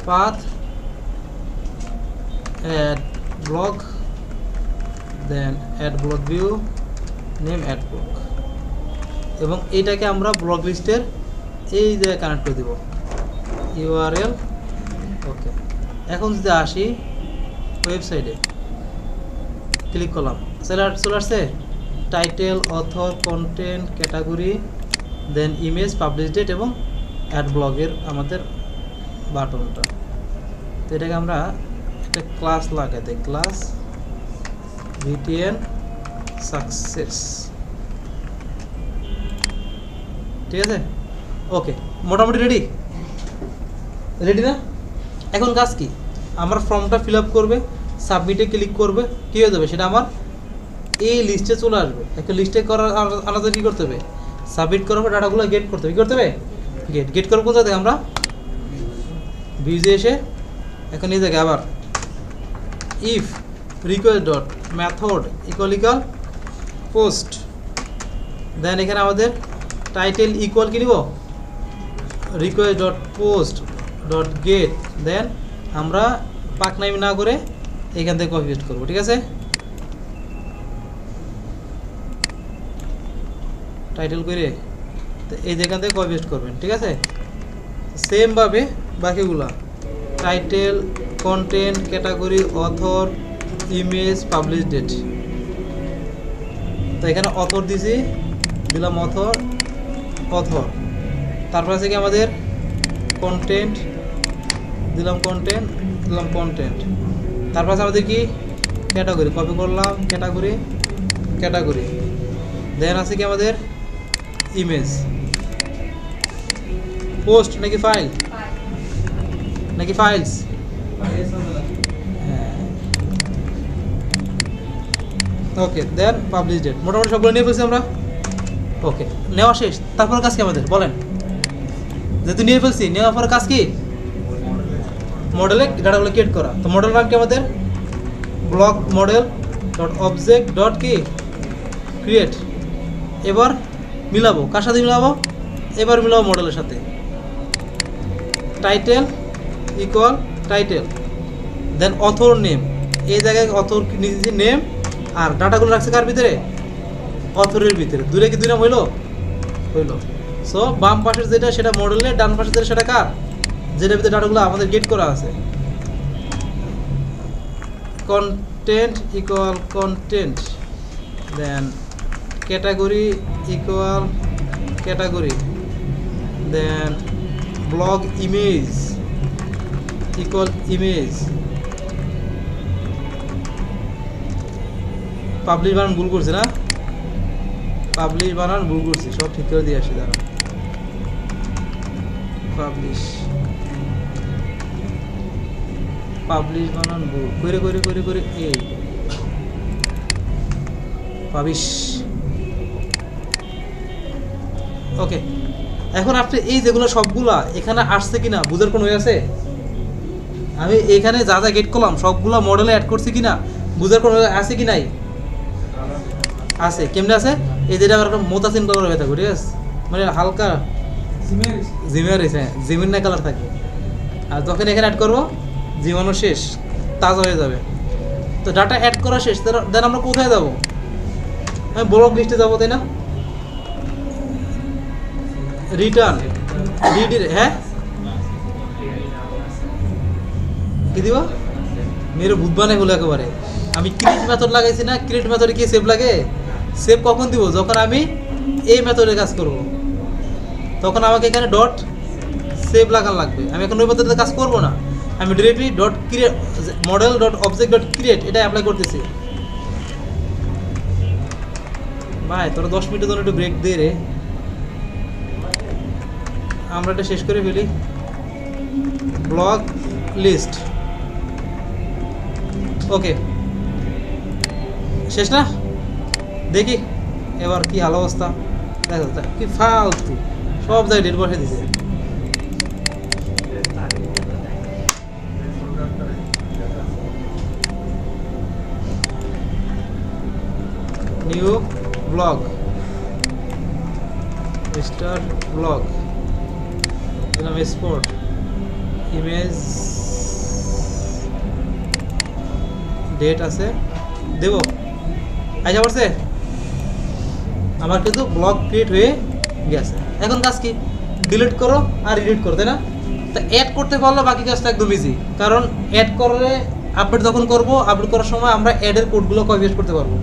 Path add block, then add block view, name add block, এবং এইটাকে আমরা ব্লক লিস্টের এই জায়গায় কানেক্ট করে দেব ইউআরএল। ওকে, এখন যদি আসি ওয়েবসাইটে ক্লিক করলাম, চলে আসছে টাইটেল, অথর, কন্টেন্ট, ক্যাটাগরি, দেন ইমেজ, পাবলিশ ডেট এবং অ্যাড ব্লগের আমাদের বাটনটা। তো এটাকে আমরা একটা ক্লাস লাগাই দেই, ক্লাস VTN সাকসেস, ঠিক আছে? ওকে, মোটামুটি রেডি না? এখন কাজ কি, আমার ফর্মটা ফিল আপ করবে, সাবমিটে ক্লিক করবে, কী হয়ে যাবে সেটা আমার এই লিস্টে চলে আসবে। একটা লিস্টে করার আলাদা কী করতে হবে, সাবমিট করার পর ডাটাগুলো গেট করতে হবে। কী করতে হবে, গেট করার কোথায় আমরা ভিউজে এসে এখন এই জায়গায় আবার if request dot method equal post, then এখানে আমাদের টাইটেল ইকুয়াল কি নিব, request dot post dot get, then আমরা পাকনামি না করে এখান থেকে কপি পেস্ট করবো, ঠিক আছে? টাইটেল করে তো এই যেখান থেকে কপি পেস্ট করবেন, ঠিক আছে? সেমভাবে বাকিগুলা title, content, category, author, image, publish date. তো এখানে অথর দিছি, দিলাম অথর, তারপর আছে কি আমাদের কন্টেন্ট, দিলাম কন্টেন্ট, তারপর আছে আমাদের কি ক্যাটাগরি, কপি করলাম ক্যাটাগরি, দেন আছে কি আমাদের ইমেজ, পোস্ট নাকি ফাইল নাকি ফাইলস, ওকে, দেন পাবলিশ ডেট। মোটামুটি সবগুলো নিয়ে ফেলছি আমরা। ওকে, নেওয়া শেষ। তারপর কাজ কি আমাদের বলেন, যেহেতু নিয়ে ফেলছি, নেওয়ার পর কাজ কি, মডেলে ডাটাগুলো ক্রিয়েট করা। তো মডেল নাম কি আমাদের block model dot object dot কি ক্রিয়েট। এবার মিলাবো, কার সাথে মিলাবো, এবার মিলাবো মডেলের সাথে। টাইটেল ইকুয়াল টাইটেল, দেন অথর নেম, এই জায়গায় অথর নিজে নেম, আর ডাটাগুলো রাখছে কার ভিতরে, অথরের ভিতরে। দূরে কি দুই নাম হইলো, সো বাম পাশের যেটা সেটা মডেলের, ডান পাশের যেটা সেটা কার, যেটার ভিতরে ডাটাগুলো আমাদের গেট করা আছে। Content equal content, then category equal category, then blog image equal image. Publish বানান ভুল করছি না, সব ঠিক করে দিয়ে আসি, দাঁড়া। পাবলিশ বানান ভুল করে এই পাবলিশ। ওকে, এখন আপনি এই যেগুলো সবগুলা এখানে আসছে কিনা বুঝার কোনো আছে, আমি এখানে যা যা গেট করলাম সবগুলা মডেলে অ্যাড করছি কিনা বুঝার কোনো আছে কি নাই, আছে। কেমনে আছে, এই যেটা আমার একটা মোতাসিন কালার হয়ে থাকবে, ঠিক আছে, মানে হালকা জিমিনা কালার থাকবে। আর যখন এখানে অ্যাড করবো জীবাণু শেষ, তাজা হয়ে যাবে। তো ডাটা অ্যাড করা শেষ, দেন আমরা কোথায় যাবো, আমি ব্লক লিস্টে যাবো, তাই না? রিটার্ন হ্যাঁ কি দিব, মেরে বুধবানে হলো একেবারে। আমি ক্রিয়েট মেথড লাগাইছি না, ক্রিয়েট মেথডে কি সেভ লাগে, সেভ কখন দিব, যখন আমি এই মেথডে কাজ করব, তখন আমাকে এখানে ডট সেভ লাগান লাগবে। আমি এখন ওই মেথডে কাজ করবো না, আমি directly dot create model dot object dot create এটা অ্যাপ্লাই করতেছি। ভাই তোরা 10 মিনিটের জন্য একটু ব্রেক দে রে, আমরা এটা শেষ করে ফেলি। Blog list. ওকে, শেষ না? দেখি এবার কি হাল অবস্থা। দেখো কি ফালতু সব জায়গায় ডেট বসে দিছে। নিউ ব্লগ, স্টার ব্লগ, দিলাম স্পোর্ট, ইমেজ, ডেট আছে দেব। আইসা পড়ছে আমার, কিন্তু ব্লগ ক্রিয়েট হয়ে গেছে। এখন কাজ কি? ডিলিট করো আর এডিট করো, তাই না? তা অ্যাড করতে পারলে বাকি কাজটা একদম ইজি, কারণ অ্যাড করলে আপডেট যখন করবো, আপডেট করার সময় আমরা অ্যাডের কোডগুলো কপি পেস্ট করতে পারবো।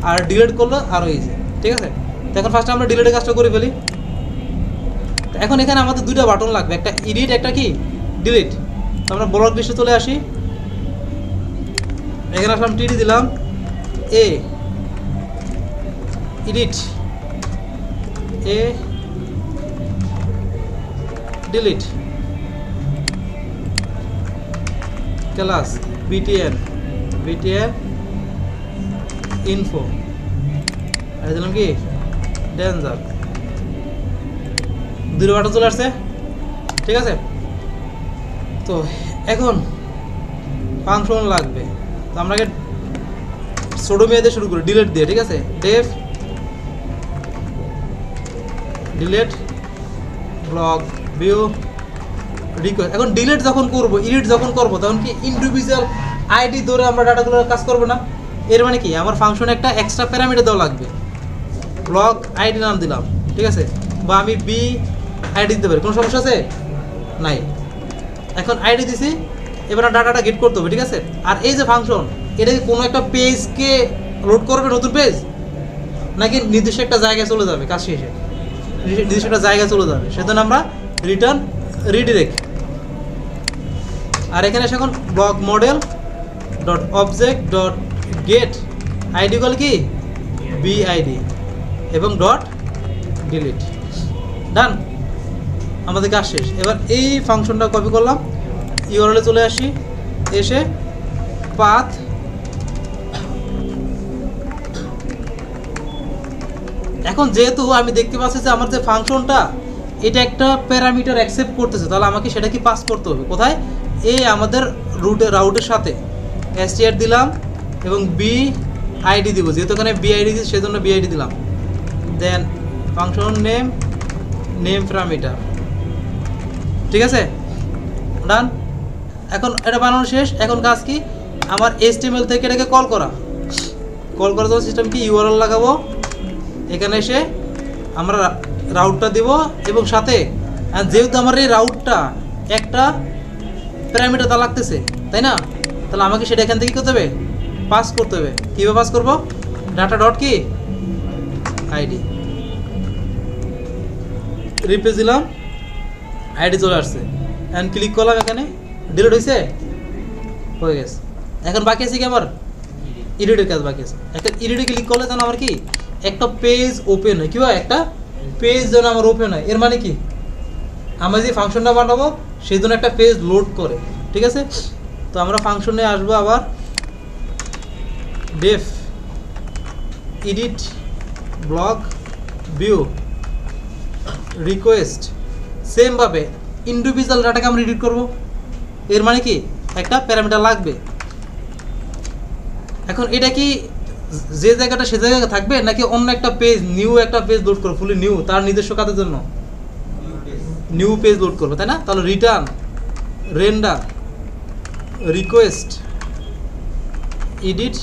আর ডিলিট করলে আরও ইজি, ঠিক আছে? তো এখন ফার্স্টে আমরা ডিলিটের কাজটা করে ফেলি। তো এখন এখানে আমাদের দুইটা বাটন লাগবে, একটা এডিট, একটা কি ডিলিট। তো আমরা ব্লগ লিস্টে চলে আসি, এখানে আসলাম, টিডি দিলাম, a edit, a delete, class BTN, BTN info, আর দিলাম কি ডেঞ্জার। দুটো বাটন চলে আসছে, ঠিক আছে? তো এখন ফাংশন লাগবে, তো আমরা আগে ছোটো মেয়ে দিয়ে শুরু করি, ডিলিট দিয়ে, ঠিক আছে? Def delete blog view request. এখন ডিলিট যখন করবো, এডিট যখন করবো, তখন কি ইন্ডিভিজুয়াল আইডি ধরে আমরা ডাটাগুলো কাজ করবো না? এর মানে কি আমার ফাংশনে একটা এক্সট্রা প্যারামিটার দেওয়া লাগবে। ব্লগ আইডি নাম দিলাম, ঠিক আছে? বা আমি বি আইডি দিতে পারি, কোনো সমস্যা আছে? নাই। এখন আইডি দিছি, এবার ডাটাটা গেট করতে হবে, ঠিক আছে? আর এই যে ফাংশন, এটা কি কোনো একটা পেজকে লোড করবে, নতুন পেজ, নাকি নির্দিষ্ট একটা জায়গায় চলে যাবে কাজ শেষে? নির্দিষ্ট একটা জায়গায় চলে যাবে, সেজন্য আমরা রিটার্ন রিডিরেক্ট। আর এখানে এসে এখন blog model dot object dot gate ID call কি বিআইডি এবং ডট ডিলিট। ডান, আমাদের কাজ শেষ। এবার এই ফাংশনটা কপি করলাম, ইউআরএলে চলে আসি, এসে পাথ এখন যেহেতু আমি দেখতে পাচ্ছি যে আমার যে ফাংশনটা এটা একটা প্যারামিটার অ্যাকসেপ্ট করতেছে, তাহলে আমাকে সেটা কি পাস করতে হবে কোথায়? এই আমাদের রাউটের সাথে str দিলাম এবং বি আইডি দিব, যেহেতু এখানে বিআইডি দিচ্ছি সেজন্য বিআইডি দিলাম। দেন ফাংশন নেম, নেম প্যারামিটার, ঠিক আছে? ডান। এখন এটা বানানো শেষ। এখন কাজ কি? আমার HTML থেকে এটাকে কল করা। কল করার জন্য সিস্টেম কি ইউআরএল লাগাবো, এখানে এসে আমরা রাউটটা দিব এবং সাথে যেহেতু আমার এই রাউটটা একটা প্যারামিটার তা লাগতেছে, তাই না? তাহলে আমাকে সেটা এখান থেকে করতে হবে, পাস করতে হবে। কীভাবে পাস করবো? ডাটা ডট কি আইডি, রিপ্লেস দিলাম, আইডি চলে আসছে। এখন ক্লিক করলাম, এখানে ডিলিট হয়েছে, হয়ে গেছে। এখন বাকি আছে কি আমার এডিটের কাজ বাকি আছে। একটা এডিটে ক্লিক করলে যেন আমার কি একটা পেজ ওপেন হয়। কী হয়? একটা পেজ যেন আমার ওপেন হয়। এর মানে কি আমরা যে ফাংশনটা বানাবো সেই জন্য একটা পেজ লোড করে, ঠিক আছে? তো আমরা ফাংশনে আসবো আবার, def edit blog view request. সেমভাবে ইন্ডিভিজুয়াল ডাটাকে আমরা এডিট করবো। এর মানে কি একটা প্যারামিটার লাগবে। এখন এটা কি যে জায়গাটা সে জায়গায় থাকবে, নাকি অন্য একটা পেজ, নিউ একটা পেজ লোড করবো, ফুলি নিউ, তার নিজস্ব কাজের জন্য নিউ পেজ লোড করবো, তাই না? তাহলে return render request edit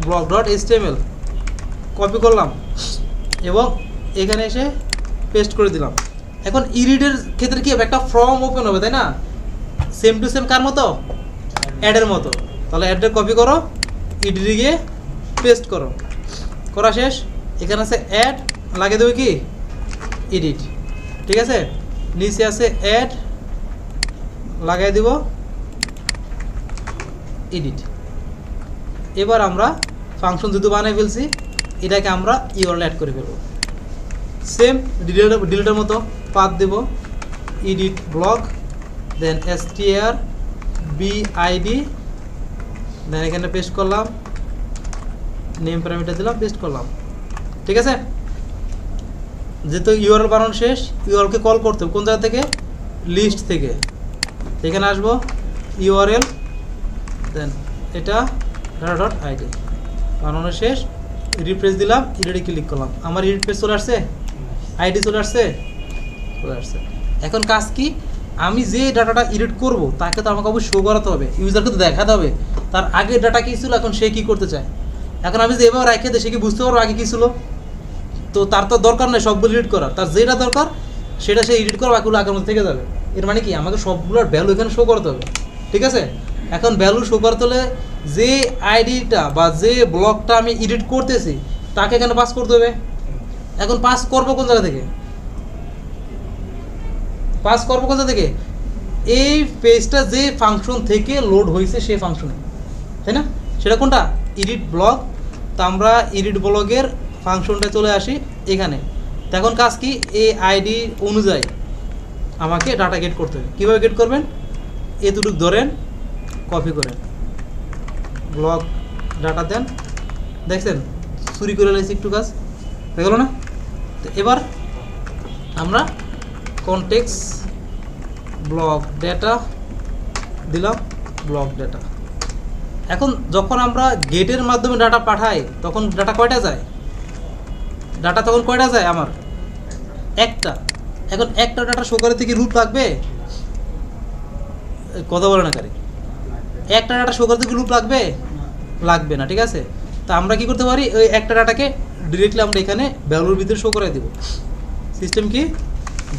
blog dot HTML copy করলাম এবং এখানে এসে পেস্ট করে দিলাম। এখন এডিটের ক্ষেত্রে কি হবে? একটা ফর্ম ওপেন হবে, তাই না? সেম টু সেম কার মতো? অ্যাডের মতো। তাহলে অ্যাডটা কপি করো, এডিটে গিয়ে পেস্ট করো, করা শেষ। এখানে আছে অ্যাড, লাগিয়ে দেবে কি এডিট, ঠিক আছে? নিচে আছে অ্যাড, লাগাই দিব এডিট। এবার আমরা ফাংশন যেহেতু বানিয়ে ফেলছি, এটাকে আমরা ইউআরএল অ্যাড করে ফেলবো। সেম ডিলিটের মতো পাথ দেব, এডিট ব্লগ দেন str bid, দেন এখানে পেস্ট করলাম, নেম প্যারামিটার দিলাম, পেস্ট করলাম। ঠিক আছে, যেহেতু ইউআরএল বানানো শেষ, ইউআরএলকে কল করতে হবে কোন জায়গা থেকে, লিস্ট থেকে। এখানে আসবো ইউআরএল, দেন এটা ডাটা ডট আইডি বানানো শেষ, রিফ্রেশ দিলাম, এডিটে ক্লিক করলাম, আমার এডিট পেজ চলে আসছে, আইডি চলে আসছে, চলে আসছে। এখন কাজ কি, আমি যে ডাটাটা এডিট করব তাকে তো আমাকে অবশ্যই শো করাতে হবে, ইউজারকে তো দেখাতে হবে তার আগের ডাটা কী ছিল, এখন সে কী করতে চায়। এখন আমি যে এভাবে রেখে দিই, সে কি বুঝতে পারবো আগে কী ছিল? তো তার তো দরকার নেই সবগুলো এডিট করার, তার যেটা দরকার সেটা সে এডিট করা, বাকিগুলো আগের মধ্যে থেকে যাবে। এর মানে কি, আমাকে সবগুলোর ভ্যালু এখানে শো করতে হবে। ঠিক আছে, এখন ভ্যালু শো করতে হলে যে আইডিটা বা যে ব্লকটা আমি এডিট করতেছি তাকে এখানে পাস করতে হবে। এখন পাস করবো কোন জায়গা থেকে, পাস করবো কোন জায়গা থেকে, এই পেজটা যে ফাংশন থেকে লোড হয়েছে সেই ফাংশনে, তাই না? সেটা কোনটা, এডিট ব্লক। তো আমরা এডিট ব্লগের ফাংশনটা চলে আসি এখানে। তো এখন কাজ কি, এই আইডি অনুযায়ী আমাকে ডাটা গেট করতে হবে। কীভাবে গেট করবেন, এতটুকু ধরেন, কপি করেন, ব্লক ডাটা দেন, দেখছেন চুরি করে লাইছি একটু, কাজ হয়ে গেল না? তো এবার আমরা কনটেক্সট ব্লক ডেটা দিলাম, ব্লক ডেটা। এখন যখন আমরা গেটের মাধ্যমে ডাটা পাঠাই তখন ডাটা কয়টা যায়, ডাটা তখন কয়টা যায় আমার, একটা। এখন একটা ডাটা শো করে থেকে রুট লাগবে, কথা বলে না কারে, একটা ডাটা শো করতে কি লুপ লাগবে, লাগবে না। ঠিক আছে, তো আমরা কি করতে পারি, ওই একটা ডাটাকে ডিরেক্টলি আমরা এখানে ভ্যালুর ভিতরে শো করে দেব। সিস্টেম কি,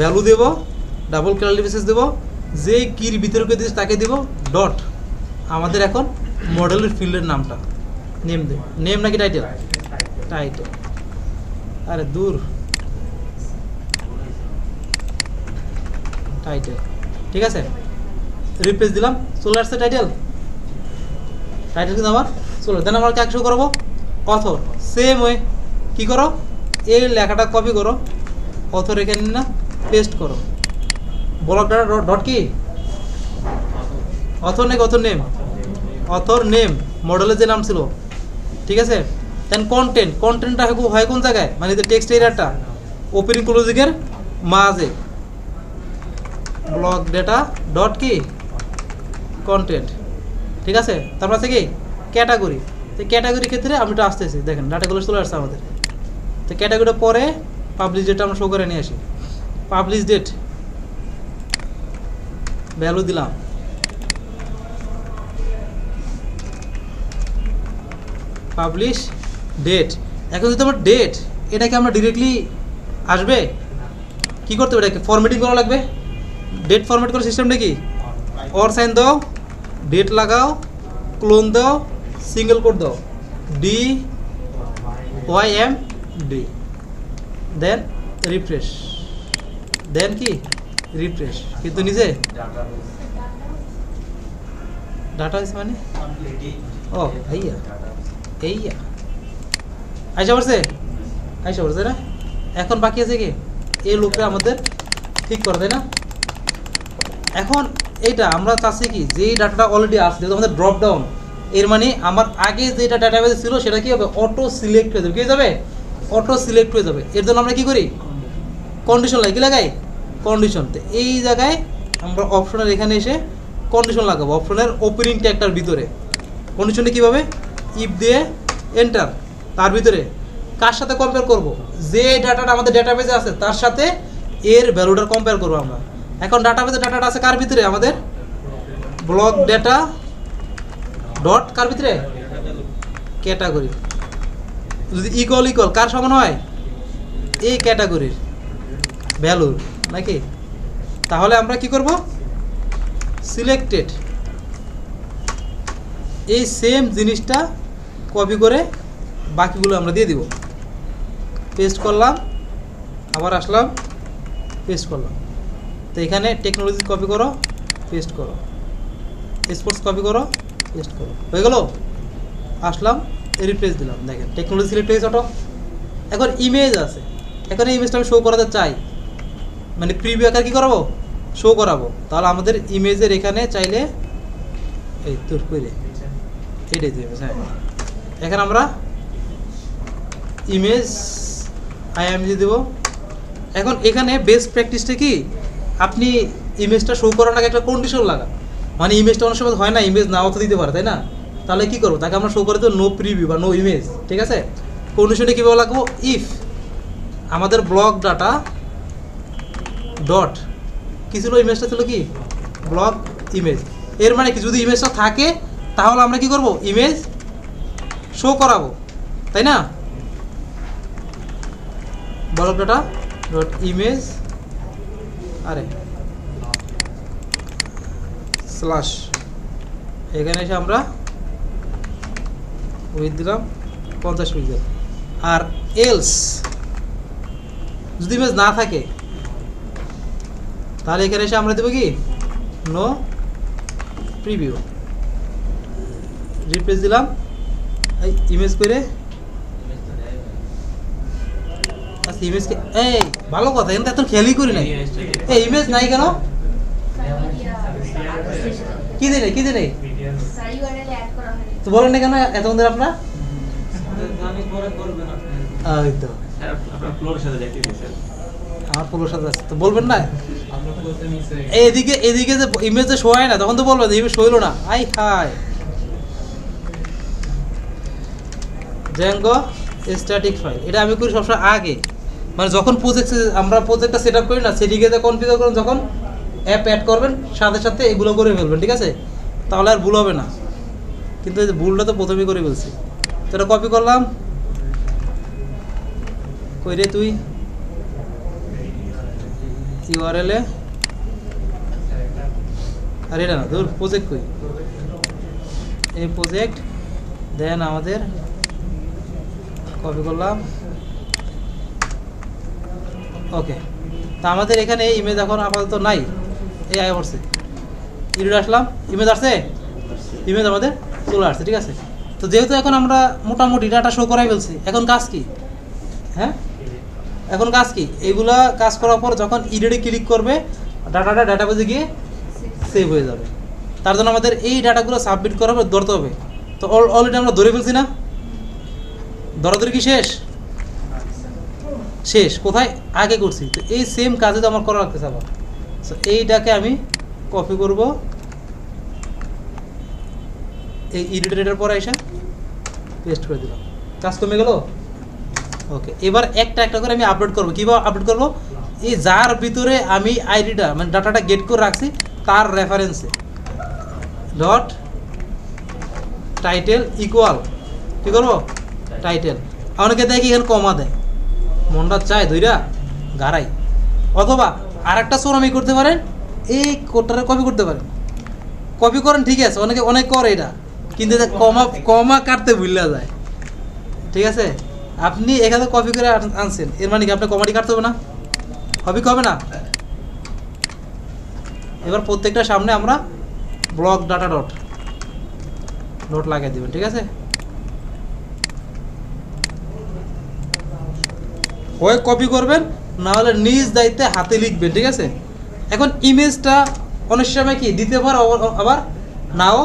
ভ্যালু দেব, ডাবল কার্লি ব্রেসেস দেব, যে কির ভিতরে দিয়েছে তাকে দেব ডট, আমাদের এখন মডেলের ফিল্ডের নামটা, নেম দেব, নেম নাকি টাইটেল, টাইটেল, আরে দূর, টাইটেল। ঠিক আছে, রিপ্লেস দিলাম, চলে আসছে টাইটেল, টাইটেল কিন্তু আমার চলো। দেন আমরা কাকে শো করবো, অথর। সেম ওয়ে কী করো, এই লেখাটা কপি করো, অথর এখানে না পেস্ট করো, ব্লক ডাটা ডট কি, অথর নাকি অথর নেম, অথর নেম মডেলের যে নাম ছিল। ঠিক আছে, দেন কন্টেন্ট, কন্টেন্টটা হয় কোন জায়গায়, মানে যে টেক্সট এরিয়াটা ওপেনিং ক্লোজিংয়ের মাঝে, ব্লক ডেটা ডট কি, কন্টেন্ট। ঠিক আছে, তারপর আছে কি ক্যাটাগরি। তো ক্যাটাগরির ক্ষেত্রে আমি একটু আসতেছি, দেখেন ডাটাগুলো চলে আসছে আমাদের। তো ক্যাটাগরিটা পরে পাবলিশ ডেট আমরা শো করে নিয়ে আসি, পাবলিশ ডেট ভ্যালু দিলাম, পাবলিশ ডেট। এখন যদি আমার ডেট, এটাকে আমরা ডিরেক্টলি আসবে, কি করতে হবে, এটাকে ফরম্যাটিং করা লাগবে। ডেট ফরম্যাট করার সিস্টেমটা কি, অর সাইন দাও, ডেট লাগাও, ক্লোন দাও, সিঙ্গেল কোড দাও, DYMD, দেন রিফ্রেশ, দেন কি রিফ্রেশ, কিন্তু নিজে ডাটা হয়েছে মানে, ও ভাইয়া এইয়া আইসা পড়ছে, আইসা পড়ছে না। এখন বাকি আছে কি, এই লুপটা আমাদের ঠিক করে, তাই না? এখন এইটা আমরা চাচ্ছি কি, যেই ডাটাটা অলরেডি আসছে, যেহেতু আমাদের ড্রপ ডাউন, এর মানে আমার আগে যেটা ডাটাবেসে ছিল সেটা কি হবে, অটো সিলেক্ট হয়ে যাবে। কি হয়ে যাবে, অটো সিলেক্ট হয়ে যাবে। এর জন্য আমরা কি করি, কন্ডিশন লাগাই, কি লাগাই, কন্ডিশন। তো এই জায়গায় আমরা অপশনের এখানে এসে কন্ডিশন লাগাবো, অপশনের ওপেনিং ট্যাগটার ভিতরে। কন্ডিশনটা কীভাবে, ইফ দিয়ে এন্টার, তার ভিতরে কার সাথে কম্পেয়ার করব, যে ডাটাটা আমাদের ডাটাবেসে আছে তার সাথে এর ভ্যালুটার কম্পেয়ার করবো আমরা। এখন ডাটাবেসে ডাটাটা আছে কার ভিতরে, আমাদের ব্লক ডেটা ডট কার ভিতরে, ক্যাটাগরি। যদি ইকুয়াল কার সমান হয়, এই ক্যাটাগরির ভ্যালুর নাকি, তাহলে আমরা কি করব, সিলেক্টেড, এই সেম জিনিসটা কপি করে বাকিগুলো আমরা দিয়ে দিব। পেস্ট করলাম, আবার আসলাম, পেস্ট করলাম। তো এখানে টেকনোলজি কপি করো, পেস্ট করো, স্পোর্টস কপি করো, পেস্ট করো, হয়ে গেল। আসলাম, রিপ্লেস দিলাম, দেখেন টেকনোলজি সিলেক্ট হয়েছে অটো। এখন ইমেজ আছে, এখন এই ইমেজটা আমি শো করাতে চাই, মানে প্রিভিউ আকার কী করবো, শো করাবো, তাহলে আমাদের ইমেজের এখানে চাইলে এই তোর করে এইটাই দেবে। হ্যাঁ, এখানে আমরা ইমেজ আইএমজি দেব। এখন এখানে বেস্ট প্র্যাকটিসটা কি, আপনি ইমেজটা শো করার আগে একটা কন্ডিশন লাগা, মানে ইমেজটা অনেক সময় হয় না, ইমেজ নাও তো দিতে পারে, তাই না? তাহলে কি করবো, তাকে আমরা শো করে দেবো নো প্রিভিউ বা নো ইমেজ, ঠিক আছে? কন্ডিশনটা কীভাবে লাগবো, ইফ আমাদের ব্লক ডাটা ডট কী ছিল, ইমেজটা ছিল কি ব্লক ইমেজ, এর মানে কি যদি ইমেজটা থাকে তাহলে আমরা কি করব, ইমেজ শো করাবো, তাই না? ব্লক ডাটা ডট ইমেজ আরে স্ল্যাশ, এখানে এসে আমরা উইথ দিলাম 50 পিক্সেল। আর এলস যদি ইমেজ না থাকে তাহলে এখানে এসে আমরা দেবো কি নো প্রিভিউ, রিপ্লেস দিলাম এই ইমেজ করে। আচ্ছা ইমেজকে এই ভালো কথা, কিন্তু এত খেয়ালই করি নাই, এই ইমেজ নাই কেন, কি দিনে কি দিনে তো বলেন না কেন এতক্ষণ ধরে আপনার? ওই তো আপনার ফ্লোরের সাথে যাইতে দিয়েছেন। আমার পোলোর সাথে আছে তো বলবেন না, এদিকে এদিকে যে ইমেজ যে শো হয় না তখন তো বলবেন ইমেজ শো হইলো না। I hi Django static file, এটা আমি করি সবসময় আগে, মানে যখন আমরা প্রজেক্টটা সেট আপ করি না, সেটিকে যে কনফিগার করেন, যখন অ্যাপ অ্যাড করবেন সাথে সাথে এগুলো করে ফেলবেন, ঠিক আছে? তাহলে আর ভুল হবে না, কিন্তু এই ভুলটা তো প্রথমেই করে ফেলছি। তো এটা কপি করলাম, কই রে তুই ইউআরএল এ, আর এটা না ধর প্রজেক্ট কই, এই প্রজেক্ট দেন আমাদের কপি করলাম, ওকে। তা আমাদের এখানে ইমেজ এখন আপাতত নাই, এই আয় পড়ছে, ইমেজ আসলাম, ইমেজ আসছে, ইমেজ আমাদের চলে আসছে, ঠিক আছে? তো যেহেতু এখন আমরা মোটামুটি ডাটা শো করাই ফেলছি, এখন কাজ কি? হ্যাঁ, এখন কাজ কি, এগুলা কাজ করার পর যখন ইডেটে ক্লিক করবে ডাটাটা ডাটাবেজে গিয়ে সেভ হয়ে যাবে। তার জন্য আমাদের এই ডাটাগুলো সাবমিট করা হবে, ধরতে হবে। তো অলরেডি আমরা ধরে ফেলছি না, ধরাধরি কি শেষ? শেষ কোথায় আগে করছি, তো এই সেম কাজে তো আমার করা লাগতেছে আবার। সো এইটাকে আমি কপি করব, এই এডিটরের পরে এসে পেস্ট করে দিলাম, কাজ কমে গেল। ওকে, এবার একটা একটা করে আমি আপলোড করবো। কীভাবে আপলোড করবো, এই যার ভিতরে আমি আইডিটা মানে ডাটাটা গেট করে রাখছি তার রেফারেন্সে ডট টাইটেল ইকুয়াল কী করবো টাইটেল। অনেকে দেখি এখানে কমা দেয়, মনটা চায় ধইরা গাড়াই, অথবা আর একটা সোরামি করতে পারেন, এই কোডটারে কপি করতে পারেন, কপি করেন ঠিক আছে, অনেকে অনেক করে এটা, কিন্তু কমা কমা কাটতে ভুললা যায়, ঠিক আছে? আপনি এখানে কপি করে আনছেন, এর মানে কি আপনি কমাটি কাটতে হবে না, হবে কি হবে না? এবার প্রত্যেকটা সামনে আমরা ব্লক ডাটা ডট ডট লাগিয়ে দিবেন, ঠিক আছে? হয় কপি করবেন, না হলে নিজ দায়িত্বে হাতে লিখবেন, ঠিক আছে? এখন ইমেজটা অনেক সময় কি দিতে পারে, আবার নাও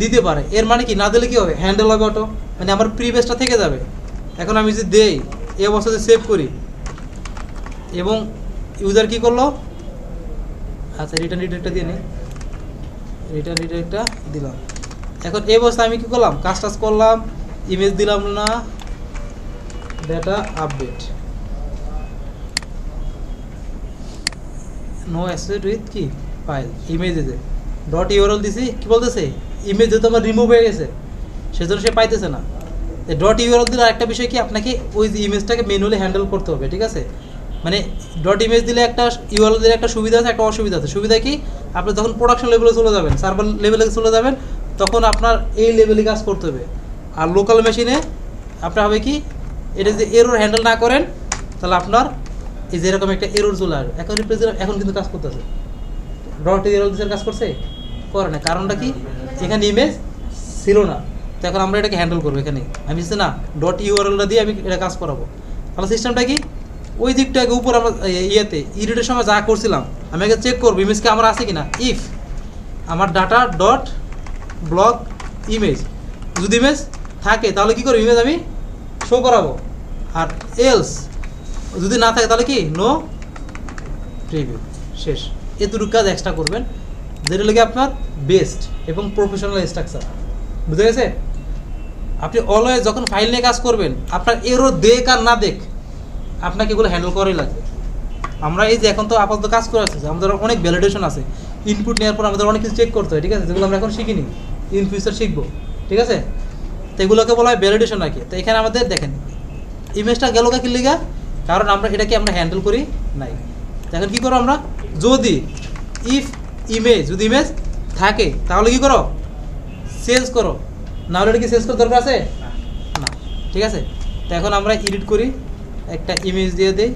দিতে পারে, এর মানে কি না দিলে কি হবে, হ্যান্ডেল হবে অটো, মানে আমার প্রিভিয়াসটা থেকে যাবে। এখন আমি যদি দেই এই অবস্থাতে সেভ করি এবং ইউজার কি করলো, আচ্ছা রিটার্ন রিডাইরেক্টটা দিয়ে নিই, রিটার্ন রিডাইরেক্টটা দিলাম। এখন এই অবস্থায় আমি কি করলাম, কাজ টাজ করলাম, ইমেজ দিলাম না, data update no associate with কি ফাইল ইমেজে ডট ইউআরএল দিছি, কি বলতেছে ইমেজ যেহেতু আমার রিমুভ হয়ে গেছে সেজন্য সে পাইতেছে না। ডট ইউআরএল দিলে আরেকটা বিষয় কি, আপনাকে ওই ইমেজটাকে ম্যানুয়ালি হ্যান্ডেল করতে হবে, ঠিক আছে? মানে ডট ইমেজ দিলে একটা ইউআরএল দিলে একটা সুবিধা আছে, একটা অসুবিধা আছে। সুবিধা কি, আপনি যখন প্রোডাকশন লেভেলে চলে যাবেন, সার্ভার লেভেলে চলে যাবেন, তখন আপনার এই লেভেলে কাজ করতে হবে। আর লোকাল মেশিনে আপনার হবে কি, এটা যদি এরর হ্যান্ডেল না করেন তাহলে আপনার এই যে এরকম একটা এরর চলে আসবে। এখন রিপ্লেস এখন কিন্তু কাজ করতেছে, ডট ইউআরএল দিলে কাজ করছে, করে না, কারণটা কি, এখানে ইমেজ ছিল না। তো এখন আমরা এটাকে হ্যান্ডেল করবো, এখানে আমি না ডট ইউআরএলটা দিয়ে আমি এটা কাজ করাবো। তাহলে সিস্টেমটা কি, ওই দিকটাকে উপর আমরা ইয়েতে এডিটের সময় যা করছিলাম আমি আগে চেক করবো ইমেজকে আমার আছে কিনা। ইফ আমার ডাটা ডট ব্লক ইমেজ, যদি ইমেজ থাকে তাহলে কী করবো, ইমেজ আমি শো করাবো। আর এলস যদি না থাকে তাহলে কি নো প্রিভিউ, শেষ। এতটুকু কাজ এক্সট্রা করবেন, যেটা লাগে আপনার বেস্ট এবং প্রফেশনাল স্ট্রাকচার। বুঝতে গেছে? আপনি অলওয়েজ যখন ফাইল নিয়ে কাজ করবেন, আপনার এরও দেখ আর না দেখ আপনাকে এগুলো হ্যান্ডেল করাই লাগবে। আমরা এই যে এখন তো আপাতত কাজ করে আসতেছি, আমাদের অনেক ভ্যালিডেশন আছে, ইনপুট নেওয়ার পর আমাদের অনেক কিছু চেক করতে হয়, ঠিক আছে, যেগুলো আমরা এখন শিখিনি, ইন ফিউচার শিখবো, ঠিক আছে। তো এগুলোকে বলা হয় ভ্যালিডেশন আর কি। তো এখানে আমাদের দেখেন ইমেজটা গেল কি লিগা, কারণ আমরা এটাকে আমরা হ্যান্ডেল করি নাই। এখন কী করো আমরা, যদি ইফ ইমেজ, যদি ইমেজ থাকে তাহলে কী করো, সেলস করো, না হলে এটা কি সেলস করার দরকার আছে না, ঠিক আছে। তো এখন আমরা এডিট করি, একটা ইমেজ দিয়ে দিই,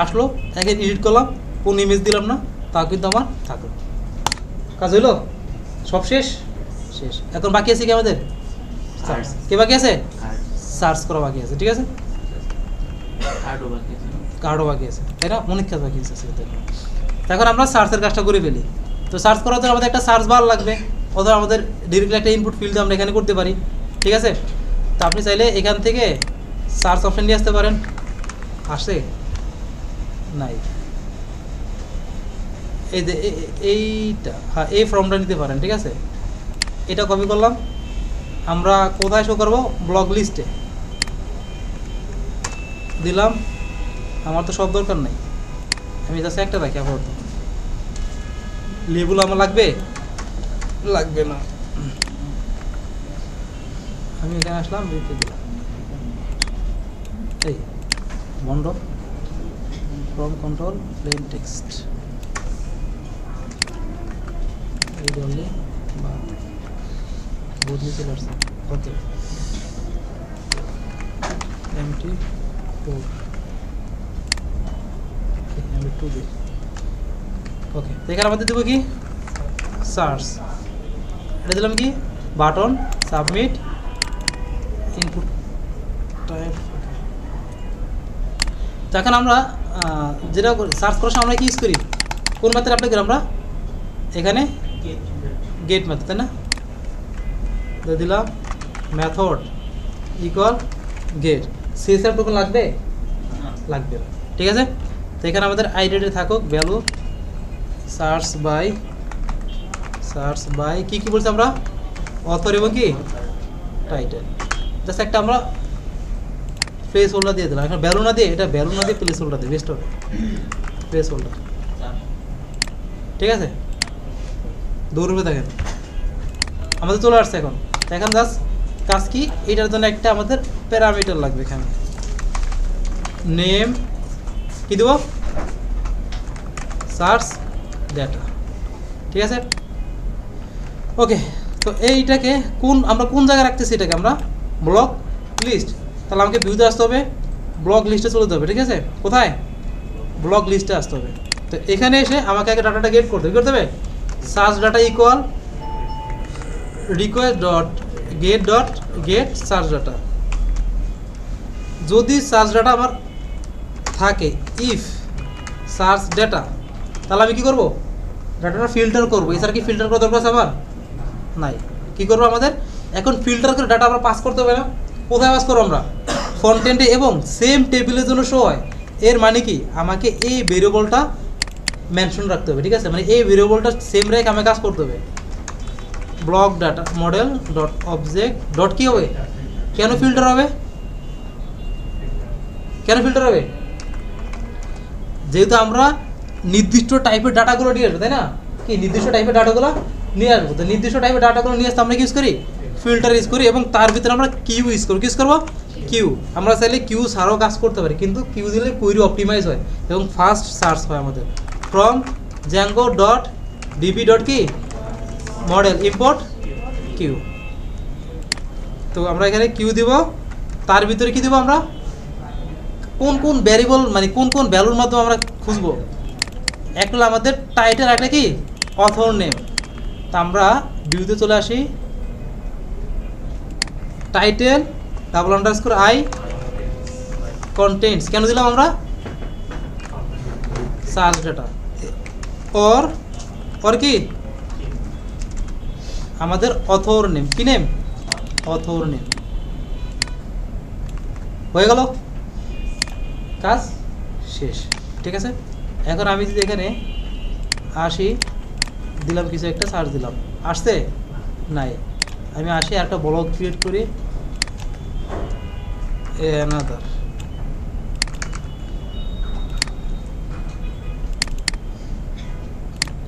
আসলো, একে এডিট করলাম, কোন ইমেজ দিলাম না, তাও কিন্তু আমার থাকলো। কাজ হইলো, সব শেষ শেষ। এখন বাকি আছে কি আমাদের সার্চ, কে বাকি আছে, সার্চ করা বাকি আছে, ঠিক আছে, কার্ডও বাকি আছে, তাই না, অনেক কাজ বাকি আছে। এখন আমরা সার্চের কাজটা করে ফেলি। তো সার্চ করার জন্য আমাদের একটা সার্চ বার লাগবে, অথবা আমাদের ডিরেক্টলি একটা ইনপুট ফিল্ড আমরা এখানে করতে পারি, ঠিক আছে। তো আপনি চাইলে এখান থেকে সার্চ অপশন নিয়ে আসতে পারেন, আসে নাই, এই যে এইটা, হ্যাঁ এই ফর্মটা নিতে পারেন, ঠিক আছে। এটা কপি করলাম, আমরা কোথায় শো করবো, ব্লগ লিস্টে দিলাম। আমার তো সব দরকার নাই, আমি জাস্ট একটা রাখি আপাতত। লেবুল আমার লাগবে লাগবে না, আমি এখানে আসলাম, দিতে দিলাম এই বন্ধ ফ্রম কন্ট্রোল প্লেন টেক্সট, এই বললে বা বদলে চলে আসছে, ওকে MT4 MT2 দিই, ওকে। তো এখানে আমাদের দেবো কি, সার্চ, এটা দিলাম কি, বাটন সাবমিট ইনপুট টাইপ। তো এখন আমরা যেটা সার্চ করার সময় আমরা কি ইউজ করি, কোন মেথড অ্যাপ্লাই করি আমরা, এখানে গেট মেথড, তাই না, দিলাম method equal get, CSRF token লাগবে লাগবে না, ঠিক আছে। তো এখানে আমাদের আইডিতে থাকুক ভ্যালু সার্চ বাই কি কি বলছি আমরা, অথর এবং কি টাইটেল, জাস্ট একটা আমরা প্লেস হোল্ডার দিয়ে দিলাম। এখন ভ্যালু না দিয়ে, এটা ভ্যালু না দিয়ে প্লেস হোল্ডার দিয়ে বেস্ট হবে, প্লেস হোল্ডার, ঠিক আছে। দৌড়বে দেখেন আমাদের চলে আসছে। এখন এখন জাস্ট কাজ কি, এটার জন্য একটা আমাদের প্যারামিটার লাগবে, এখানে নেম কি দেব, সার্চ ডেটা, ঠিক আছে, ওকে। তো এইটাকে আমরা কোন জায়গায় রাখতেছি, এটাকে আমরা ব্লক লিস্ট, তাহলে আমাকে ভিউতে আসতে হবে, ব্লক লিস্টে চলে যেতে হবে, ঠিক আছে। কোথায়, ব্লক লিস্টে আসতে হবে। তো এখানে এসে আমাকে আগে ডাটাটা গেট করতে হবে, search data equal request get search data. যদি সার্চ ডাটা আমার থাকে, ইফ সার্চ ডাটা, তাহলে আমি কি করব, ডাটাটা ফিল্টার করবো। এছাড়া কি ফিল্টার করার দরকার আছে আমার নাই। কি করবো, আমাদের এখন ফিল্টার করে ডাটা আমরা পাস করতে হবে না, কোথায় পাস করবো আমরা, ফ্রন্ট এন্ডে, এবং সেম টেবিলের জন্য শো হয়। এর মানে কি, আমাকে এই ভেরিয়েবলটা মেনশন রাখতে হবে, ঠিক আছে, মানে এই ভেরিয়েবলটা সেম রেখে আমাকে কাজ করতে হবে। Block data model dot object dot কি হবে, কেন ফিল্টার হবে, যেহেতু আমরা নির্দিষ্ট টাইপের ডাটাগুলো নিয়ে আসবো, তাই না, কি নির্দিষ্ট টাইপের ডাটাগুলো নিয়ে আসবো। তো নির্দিষ্ট টাইপের ডাটাগুলো নিয়ে আসতে আমরা কি ইউজ করি, ফিল্টার ইউজ করি, এবং তার ভিতরে আমরা কিউ ইউজ করবো, কিউ। আমরা চাইলে কিউ ছাড়াও কাজ করতে পারি, কিন্তু কিউ দিলে কুইরি অপটিমাইজ হয় এবং ফাস্ট সার্চ হয় আমাদের। From Zango dot DB dot কি মডেল ইম্পোর্ট কিউ। তো আমরা এখানে কিউ দিব, তার ভিতরে কি দিব, আমরা কোন ভ্যারিয়েবল, মানে কোন ভ্যালুর মাধ্যমে আমরা খুঁজবো। একটা হলো আমাদের টাইটেল, একটা কি অথর নেম। তা আমরা ভিউতে চলে আসি, title double underscore I contents কেন দিলাম আমরা? সার্চ ডাটা অর কি আমাদের অথর নেম, কি নেম? Author name. হয়ে গেল, কাজ শেষ। ঠিক আছে, এখন আমি যদি এখানে আসি, দিলাম কিছু একটা, সার্চ দিলাম, আসছে নাই। আমি আসি আর একটা ব্লগ ক্রিয়েট করি, অ্যানাদার।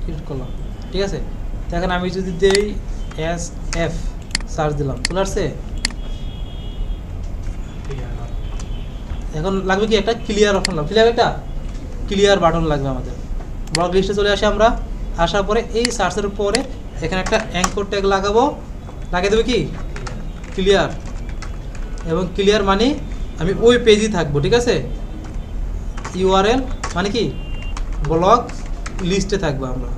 ক্রিয়েট করলাম, ঠিক আছে। তো এখন আমি যদি দেই SF, সার্চ দিলাম, চলে আসছে। এখন লাগবে কি একটা ক্লিয়ার অপশন, লাগবে ক্লিয়ার, একটা ক্লিয়ার বাটন লাগবে আমাদের। ব্লগ লিস্টে চলে আসি আমরা, আসার পরে এই সার্চের পরে এখানে একটা অ্যাঙ্কর ট্যাগ লাগাবো, লাগিয়ে দেবে কি ক্লিয়ার। এবং ক্লিয়ার মানে আমি ওই পেজই থাকবো, ঠিক আছে। URL মানে কি ব্লগ লিস্টে থাকবো আমরা।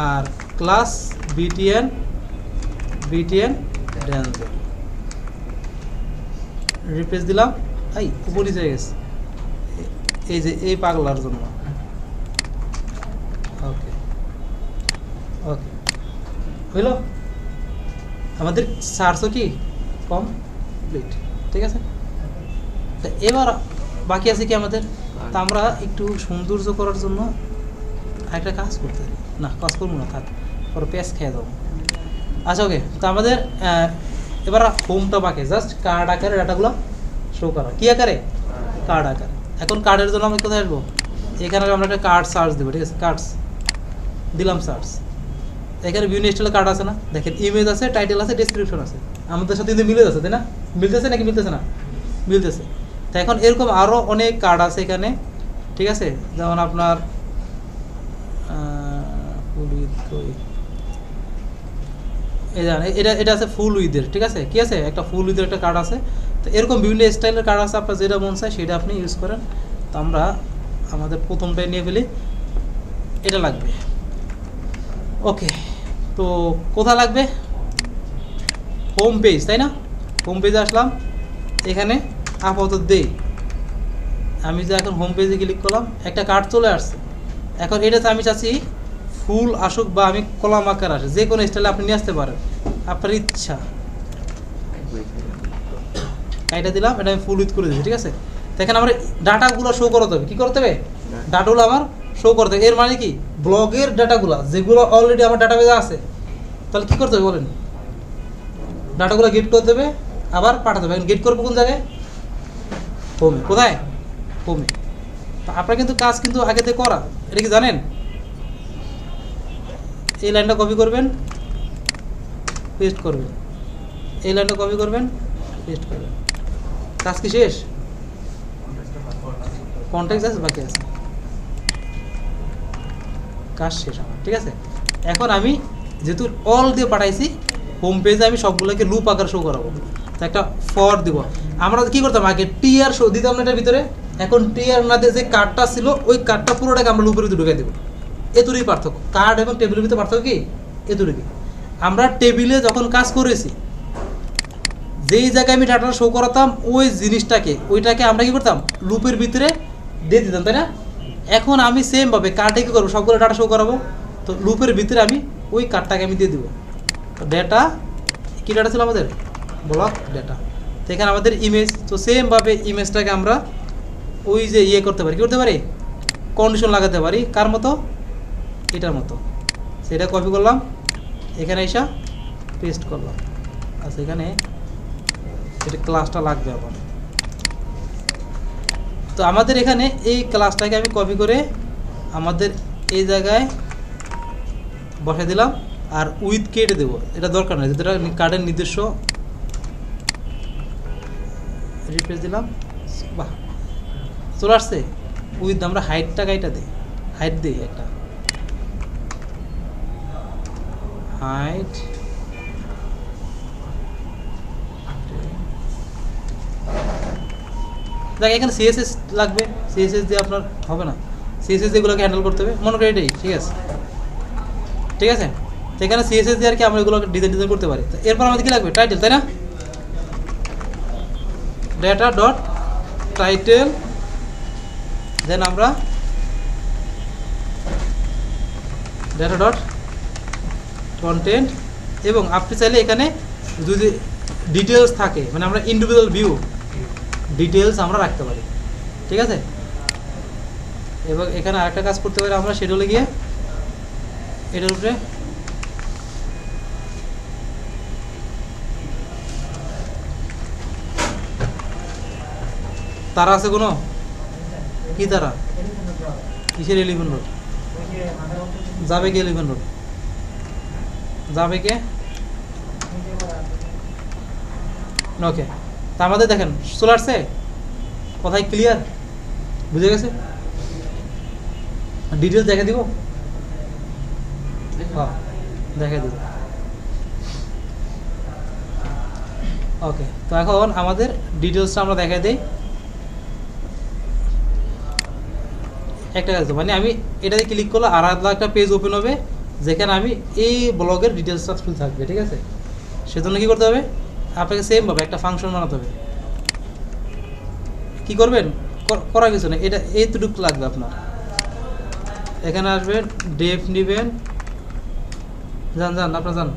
আর ক্লাস BTN ড্যান্সার, রিপ্লেস দিলাম, এই উপরই হয়ে গেছে, এই যে এই পাগলার জন্য। ওকে ওকে, হইল আমাদের সার্চও কি কমপ্লিট, ঠিক আছে। তো এবার বাকি আছে কি আমাদের, তা আমরা একটু সৌন্দর্য করার জন্য একটা কাজ করতে পারি। না, কাজ করবো না, থাক, পরে পেঁয়াজ খেয়ে দেবো। আচ্ছা ওকে, তো আমাদের এবার হোমটা বাকি, জাস্ট কার্ড আকারে ডাটাগুলো শো করা। কী আকারে? কার্ড আকারে। এখন কার্ডের জন্য আমি কোথায় আসবো? এখানে আমরা একটা কার্ড সার্চ দেবো, ঠিক আছে। কার্ডস দিলাম, সার্চ। এখানে বিভিন্ন স্টাইলের কার্ড আছে না, দেখেন, ইমেজ আছে, টাইটেল আছে, ডেসক্রিপশন আছে। আমাদের সাথে কিন্তু মিলে যাচ্ছে, তাই না? মিলতেছে নাকি মিলতেছে না? মিলতেছে। তো এখন এরকম আরও অনেক কার্ড আছে এখানে, ঠিক আছে। যেমন আপনার এই জানেন, এটা আছে ফুল উইথের, ঠিক আছে। কি আছে? একটা ফুল উইথের একটা কার্ড আছে। তো এরকম বিভিন্ন স্টাইলের কার্ড আছে, আপনার যেটা মন চায় সেটা আপনি ইউজ করেন। তো আমরা আমাদের প্রথমটাই নিয়ে ফেলি, এটা লাগবে। ওকে, তো কোথা লাগবে? হোম পেজ, তাই না? হোম পেজে আসলাম, এখানে আপাতত দেই। আমি যে এখন হোম পেজে ক্লিক করলাম, একটা কার্ড চলে আসছে। এখন এটাতে আমি চাচ্ছি ফুল আসুক বা আমি কলাম আকার আসে, যে কোনো স্টাইলে আপনি নিয়ে আসতে পারেন, আপনার ইচ্ছা। এটা দিলাম, এটা আমি ফুল উইথ করে দিচ্ছি, ঠিক আছে। তো এখানে আমার ডাটাগুলো শো করতে হবে। কী করতে হবে? ডাটাগুলো আমার শো করতে হবে। এর মানে কি, ব্লগের ডাটাগুলো যেগুলো অলরেডি আমার ডাটাবেজে আছে, তাহলে কী করতে হবে বলেন? ডাটাগুলো গেট করতে হবে, আবার পাঠাতে হবে। গেট করবো কোন জায়গায়? হোমে। কোথায়? হোমে। তো আপনার কিন্তু কাজ কিন্তু আগে থেকে করা, এটা কি জানেন? এই লাইনটা কপি করবেন, পেস্ট করবেন, এই লাইনটা কপি করবেন, পেস্ট করবেন। কাজ কি শেষ? কন্টেক্সট আছে, বাকি আছে, কাজ শেষ আমার, ঠিক আছে। এখন আমি যেহেতু অল দিয়ে পাঠাইছি, হোম পেজে আমি সবগুলোকে লুপ আকার শো করাবো। তো একটা ফর দিব। আমরা কি করতাম, আগে টিআর শো দিতাম না এটার ভিতরে। এখন টিআর না দিয়ে যে কার্ডটা ছিল, ওই কার্ডটা পুরোটাকে আমরা লুপের ভিতরে ঢুকে দেবো। এ দুটোই পার্থক্য, কার্ড এবং টেবিলের ভিতরে পার্থক্য কি? এ দুটোই। আমরা টেবিলে যখন কাজ করেছি, যেই জায়গায় আমি ডাটা শো করাতাম, ওই জিনিসটাকে, ওইটাকে আমরা কি করতাম, লুপের ভিতরে দিয়ে দিতাম, তাই না? এখন আমি সেমভাবে কার্ডে কী করবো, সবগুলো ডাটা শো করাবো। তো লুপের ভিতরে আমি ওই কার্ডটাকে আমি দিয়ে দেবো। তো ডেটা, কী ডাটা ছিল আমাদের? Block data. তো এখানে আমাদের ইমেজ, তো সেমভাবে ইমেজটাকে আমরা ওই যে ইয়ে করতে পারি, কী করতে পারি, কন্ডিশন লাগাতে পারি। কার মতো? এটার মতো। সেটা কপি করলাম, এখানে এসে পেস্ট করলাম। আচ্ছা, এখানে এটা ক্লাসটা লাগবে আবার। তো আমাদের এখানে এই ক্লাসটাকে আমি কপি করে আমাদের এই জায়গায় বসে দিলাম, আর উইথ কেটে দেবো, এটা দরকার নেই, যেটা কার্ডের নিজস্ব। রিপ্লেস দিলাম, বাহ, চলে আসছে। উইথ আমরা হাইটটা গাইটা দিই, হাইট দিই একটা, হাইট দেখ। এখানে সিএসএস লাগবে, সিএসএস দিয়ে আপনার হবে না, সিএসএস এগুলোকে হ্যান্ডেল করতে হবে, মনে করি এটাই ঠিক আছে, ঠিক আছে। তো এখানে সিএসএস দিয়ে আর কি আমরা এগুলোকে ডিজাইন করতে পারি। এরপর আমাদের কি লাগবে? টাইটেল, তাই না? ডেটা ডট টাইটেল, দেন আমরা ডেটা ডট কন্টেন্ট, এবং আপনি চাইলে এখানে যদি ডিটেলস থাকে মানে আমরা ইন্ডিভিজুয়াল ভিউ ডিটেলস আমরা রাখতে পারি, ঠিক আছে। এবং এখানে আরেকটা কাজ করতে পারি আমরা, সেটা হলে গিয়ে এটার উপরে তারা আছে কোনো, কি তারা, কিসের এলিভেন রোড যাবে কি, এলিভেন রোড যাবে কে, ওকে। তা আমাদের দেখেন চলে আসছে, কথাই ক্লিয়ার, বুঝে গেছে। ডিটেলস দেখে দিব, হ্যাঁ দেখে দিব, ওকে। তো এখন আমাদের ডিটেলসটা আমরা দেখাই দিই। একটা কাজ, মানে আমি এটাতে ক্লিক করলে আর একটা পেজ ওপেন হবে যেখানে আমি এই ব্লগের ডিটেলসটা ফুল থাকবে, ঠিক আছে। সেজন্য কী করতে হবে, আপনাকে সেমভাবে একটা ফাংশন বানাতে হবে। কী করবেন, করা কিছু না, এটা এইটুকু লাগবে আপনার। এখানে আসবেন, ডেপ নেবেন, যান যান আপনার যান,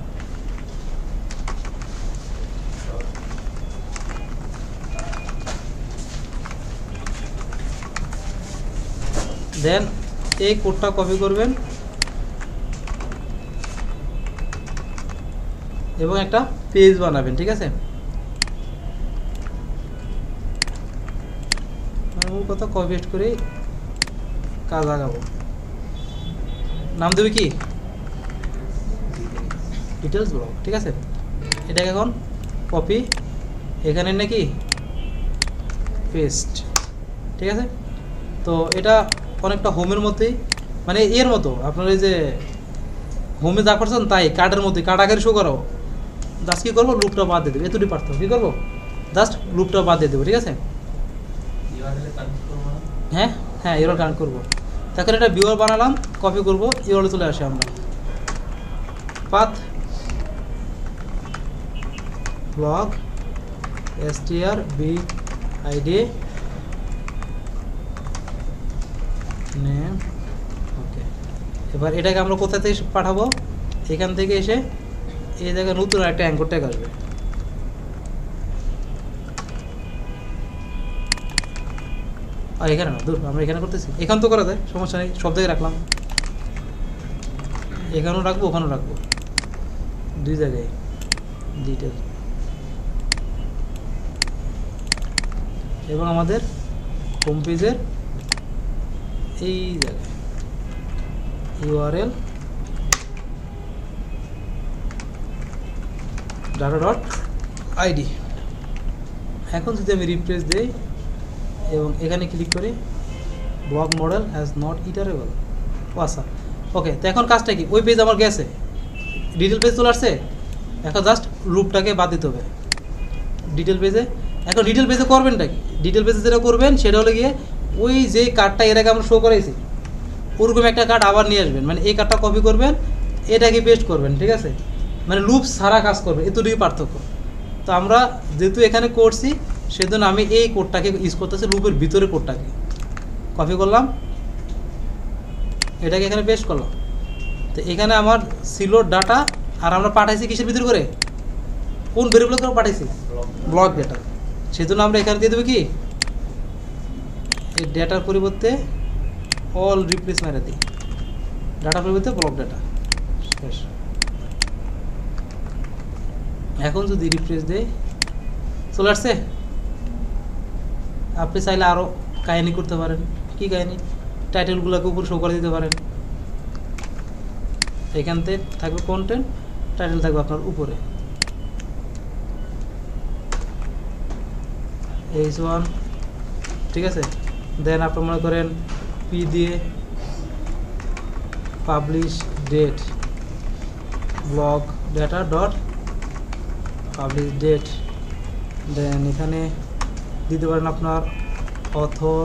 দেন এই কোডটা কপি করবেন এবং একটা পেজ বানাবেন, ঠিক আছে। মূল কথা কপি পেস্ট করে কাজ আগাবো। নাম দেবে কি, ডিটেলস ব্লগ, ঠিক আছে। এটাকে এখন কপি, এখানে নাকি পেস্ট, ঠিক আছে। তো এটা অনেকটা হোমের মধ্যেই, মানে এর মতো আপনার এই যে হোমে যা করছেন তাই কার্ডের মধ্যে কার্ড আগে শো করো, জাস্ট কী করবো, লুপটা বাদ দিয়ে দেবো, এতটি পারতো কী করবো, জাস্ট লুপটা বাদ দিয়ে দেবো, ঠিক আছে। হ্যাঁ হ্যাঁ, ইউআরএল কানেক্ট করবো। তখন এটা ভিউয়ার বানালাম, কপি করবো, ইউআরএল চলে আসে আমরা পাথ ব্লগ str_bid নেম, ওকে। এবার এটাকে আমরা কোথা থেকে পাঠাবো, এখান থেকে এসে এই জায়গায় নতুন একটা অ্যাঙ্কর ট্যাগ আসবে, আর এখানে না, দূর, আমরা এখানে করতেছি, এখান তো করা যায়, সমস্যা নেই, সব জায়গায় রাখলাম, এখানেও রাখবো ওখানেও রাখবো, দুই জায়গায় ডিটেল। এবং আমাদের হোম পেজের এই জায়গায় ইউআরএল data.id। এখন যদি আমি রিফ্রেশ দিই এবং এখানে ক্লিক করি, ব্লগ মডেল হ্যাজ নট ইটারেবল, আচ্ছা ওকে। তো এখন কাজটা কি, ওই পেজ আমার গেছে, ডিটেল পেজ চলে আসছে, এখন জাস্ট লুপটাকে বাদ দিতে হবে ডিটেল পেজে। এখন ডিটেল পেজে করবেনটা কি, ডিটেল পেজে যেটা করবেন সেটা হলো গিয়ে ওই যে কার্ডটা এর আগে আমরা শো করাইছি ওরকম একটা কার্ড আবার নিয়ে আসবেন, মানে এই কার্ডটা কপি করবেন, এটাকে পেস্ট করবেন, ঠিক আছে। মানে লুপ সারা কাজ করবে, এতটুকুই পার্থক্য। তো আমরা যেহেতু এখানে করছি সেজন্য আমি এই কোডটাকে ইউজ করতেছি, লুপের ভিতরে কোডটাকে কপি করলাম, এটাকে এখানে পেস্ট করলাম। তো এখানে আমার ছিল ডাটা, আর আমরা পাঠাইছি কিসের ভিতরে করে, কোন ভেরিয়েবল করে পাঠাইছি, ব্লক ডেটা। সেজন্য আমরা এখানে দিয়ে দেবো কি, এই ডেটার পরিবর্তে অল রিপ্লেস মেরে দিই, ডাটার পরিবর্তে ব্লক ডেটা, শেষ। এখন যদি রিফ্রেশ দেই, চলে আসছে। আপনি চাইলে আরও কাহিনী করতে পারেন, কি কাহিনী, টাইটেলগুলোকে উপর শো করে দিতে পারেন। এখান থেকে থাকবে কন্টেন্ট, টাইটেল থাকবে আপনার উপরে, H1, ঠিক আছে। দেন আপনি মনে করেন পি দিয়ে publish date, blog data dot publish date, then এখানে দিতে পারেন আপনার author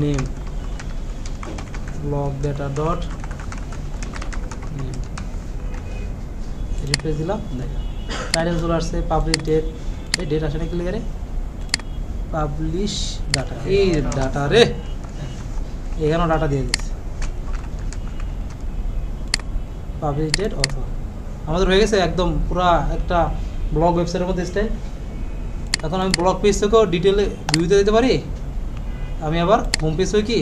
name, blog data dot name, replace দিলাম, দেখেন টাইটেল চলে আসছে, পাবলিশ ডেট, এই ডেট আসে না ক্লিয়ারে, পাবলিশ ডাটা, এই ডাটা রে, এখানেও ডাটা দিয়ে দিচ্ছে, পাবলিশ ডেট অথর। আমাদের হয়ে গেছে একদম পুরা একটা ব্লগ ওয়েবসাইটের মধ্যে স্টাইল। এখন আমি ব্লগ পেজ থেকেও ডিটেলে ভিউতে দিতে পারি। আমি আবার হোম পেজ হয়ে কি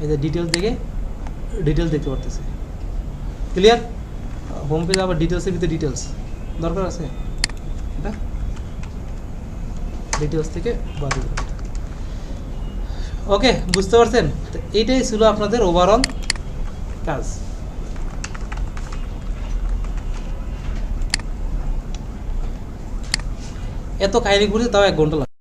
এই যে ডিটেলস দেখে ডিটেলস দেখতে পারতেছি। ক্লিয়ার? হোম পেজ আবার ডিটেলসের ভিতরে ডিটেলস দরকার আছে, এটা ডিটেলস থেকে বাদ দিতে পারি। ওকে, বুঝতে পারছেন? তো এইটাই ছিল আপনাদের ওভারঅল কাজ। এত কাহিনী করছে তাও 1 ঘন্টা লাগবে।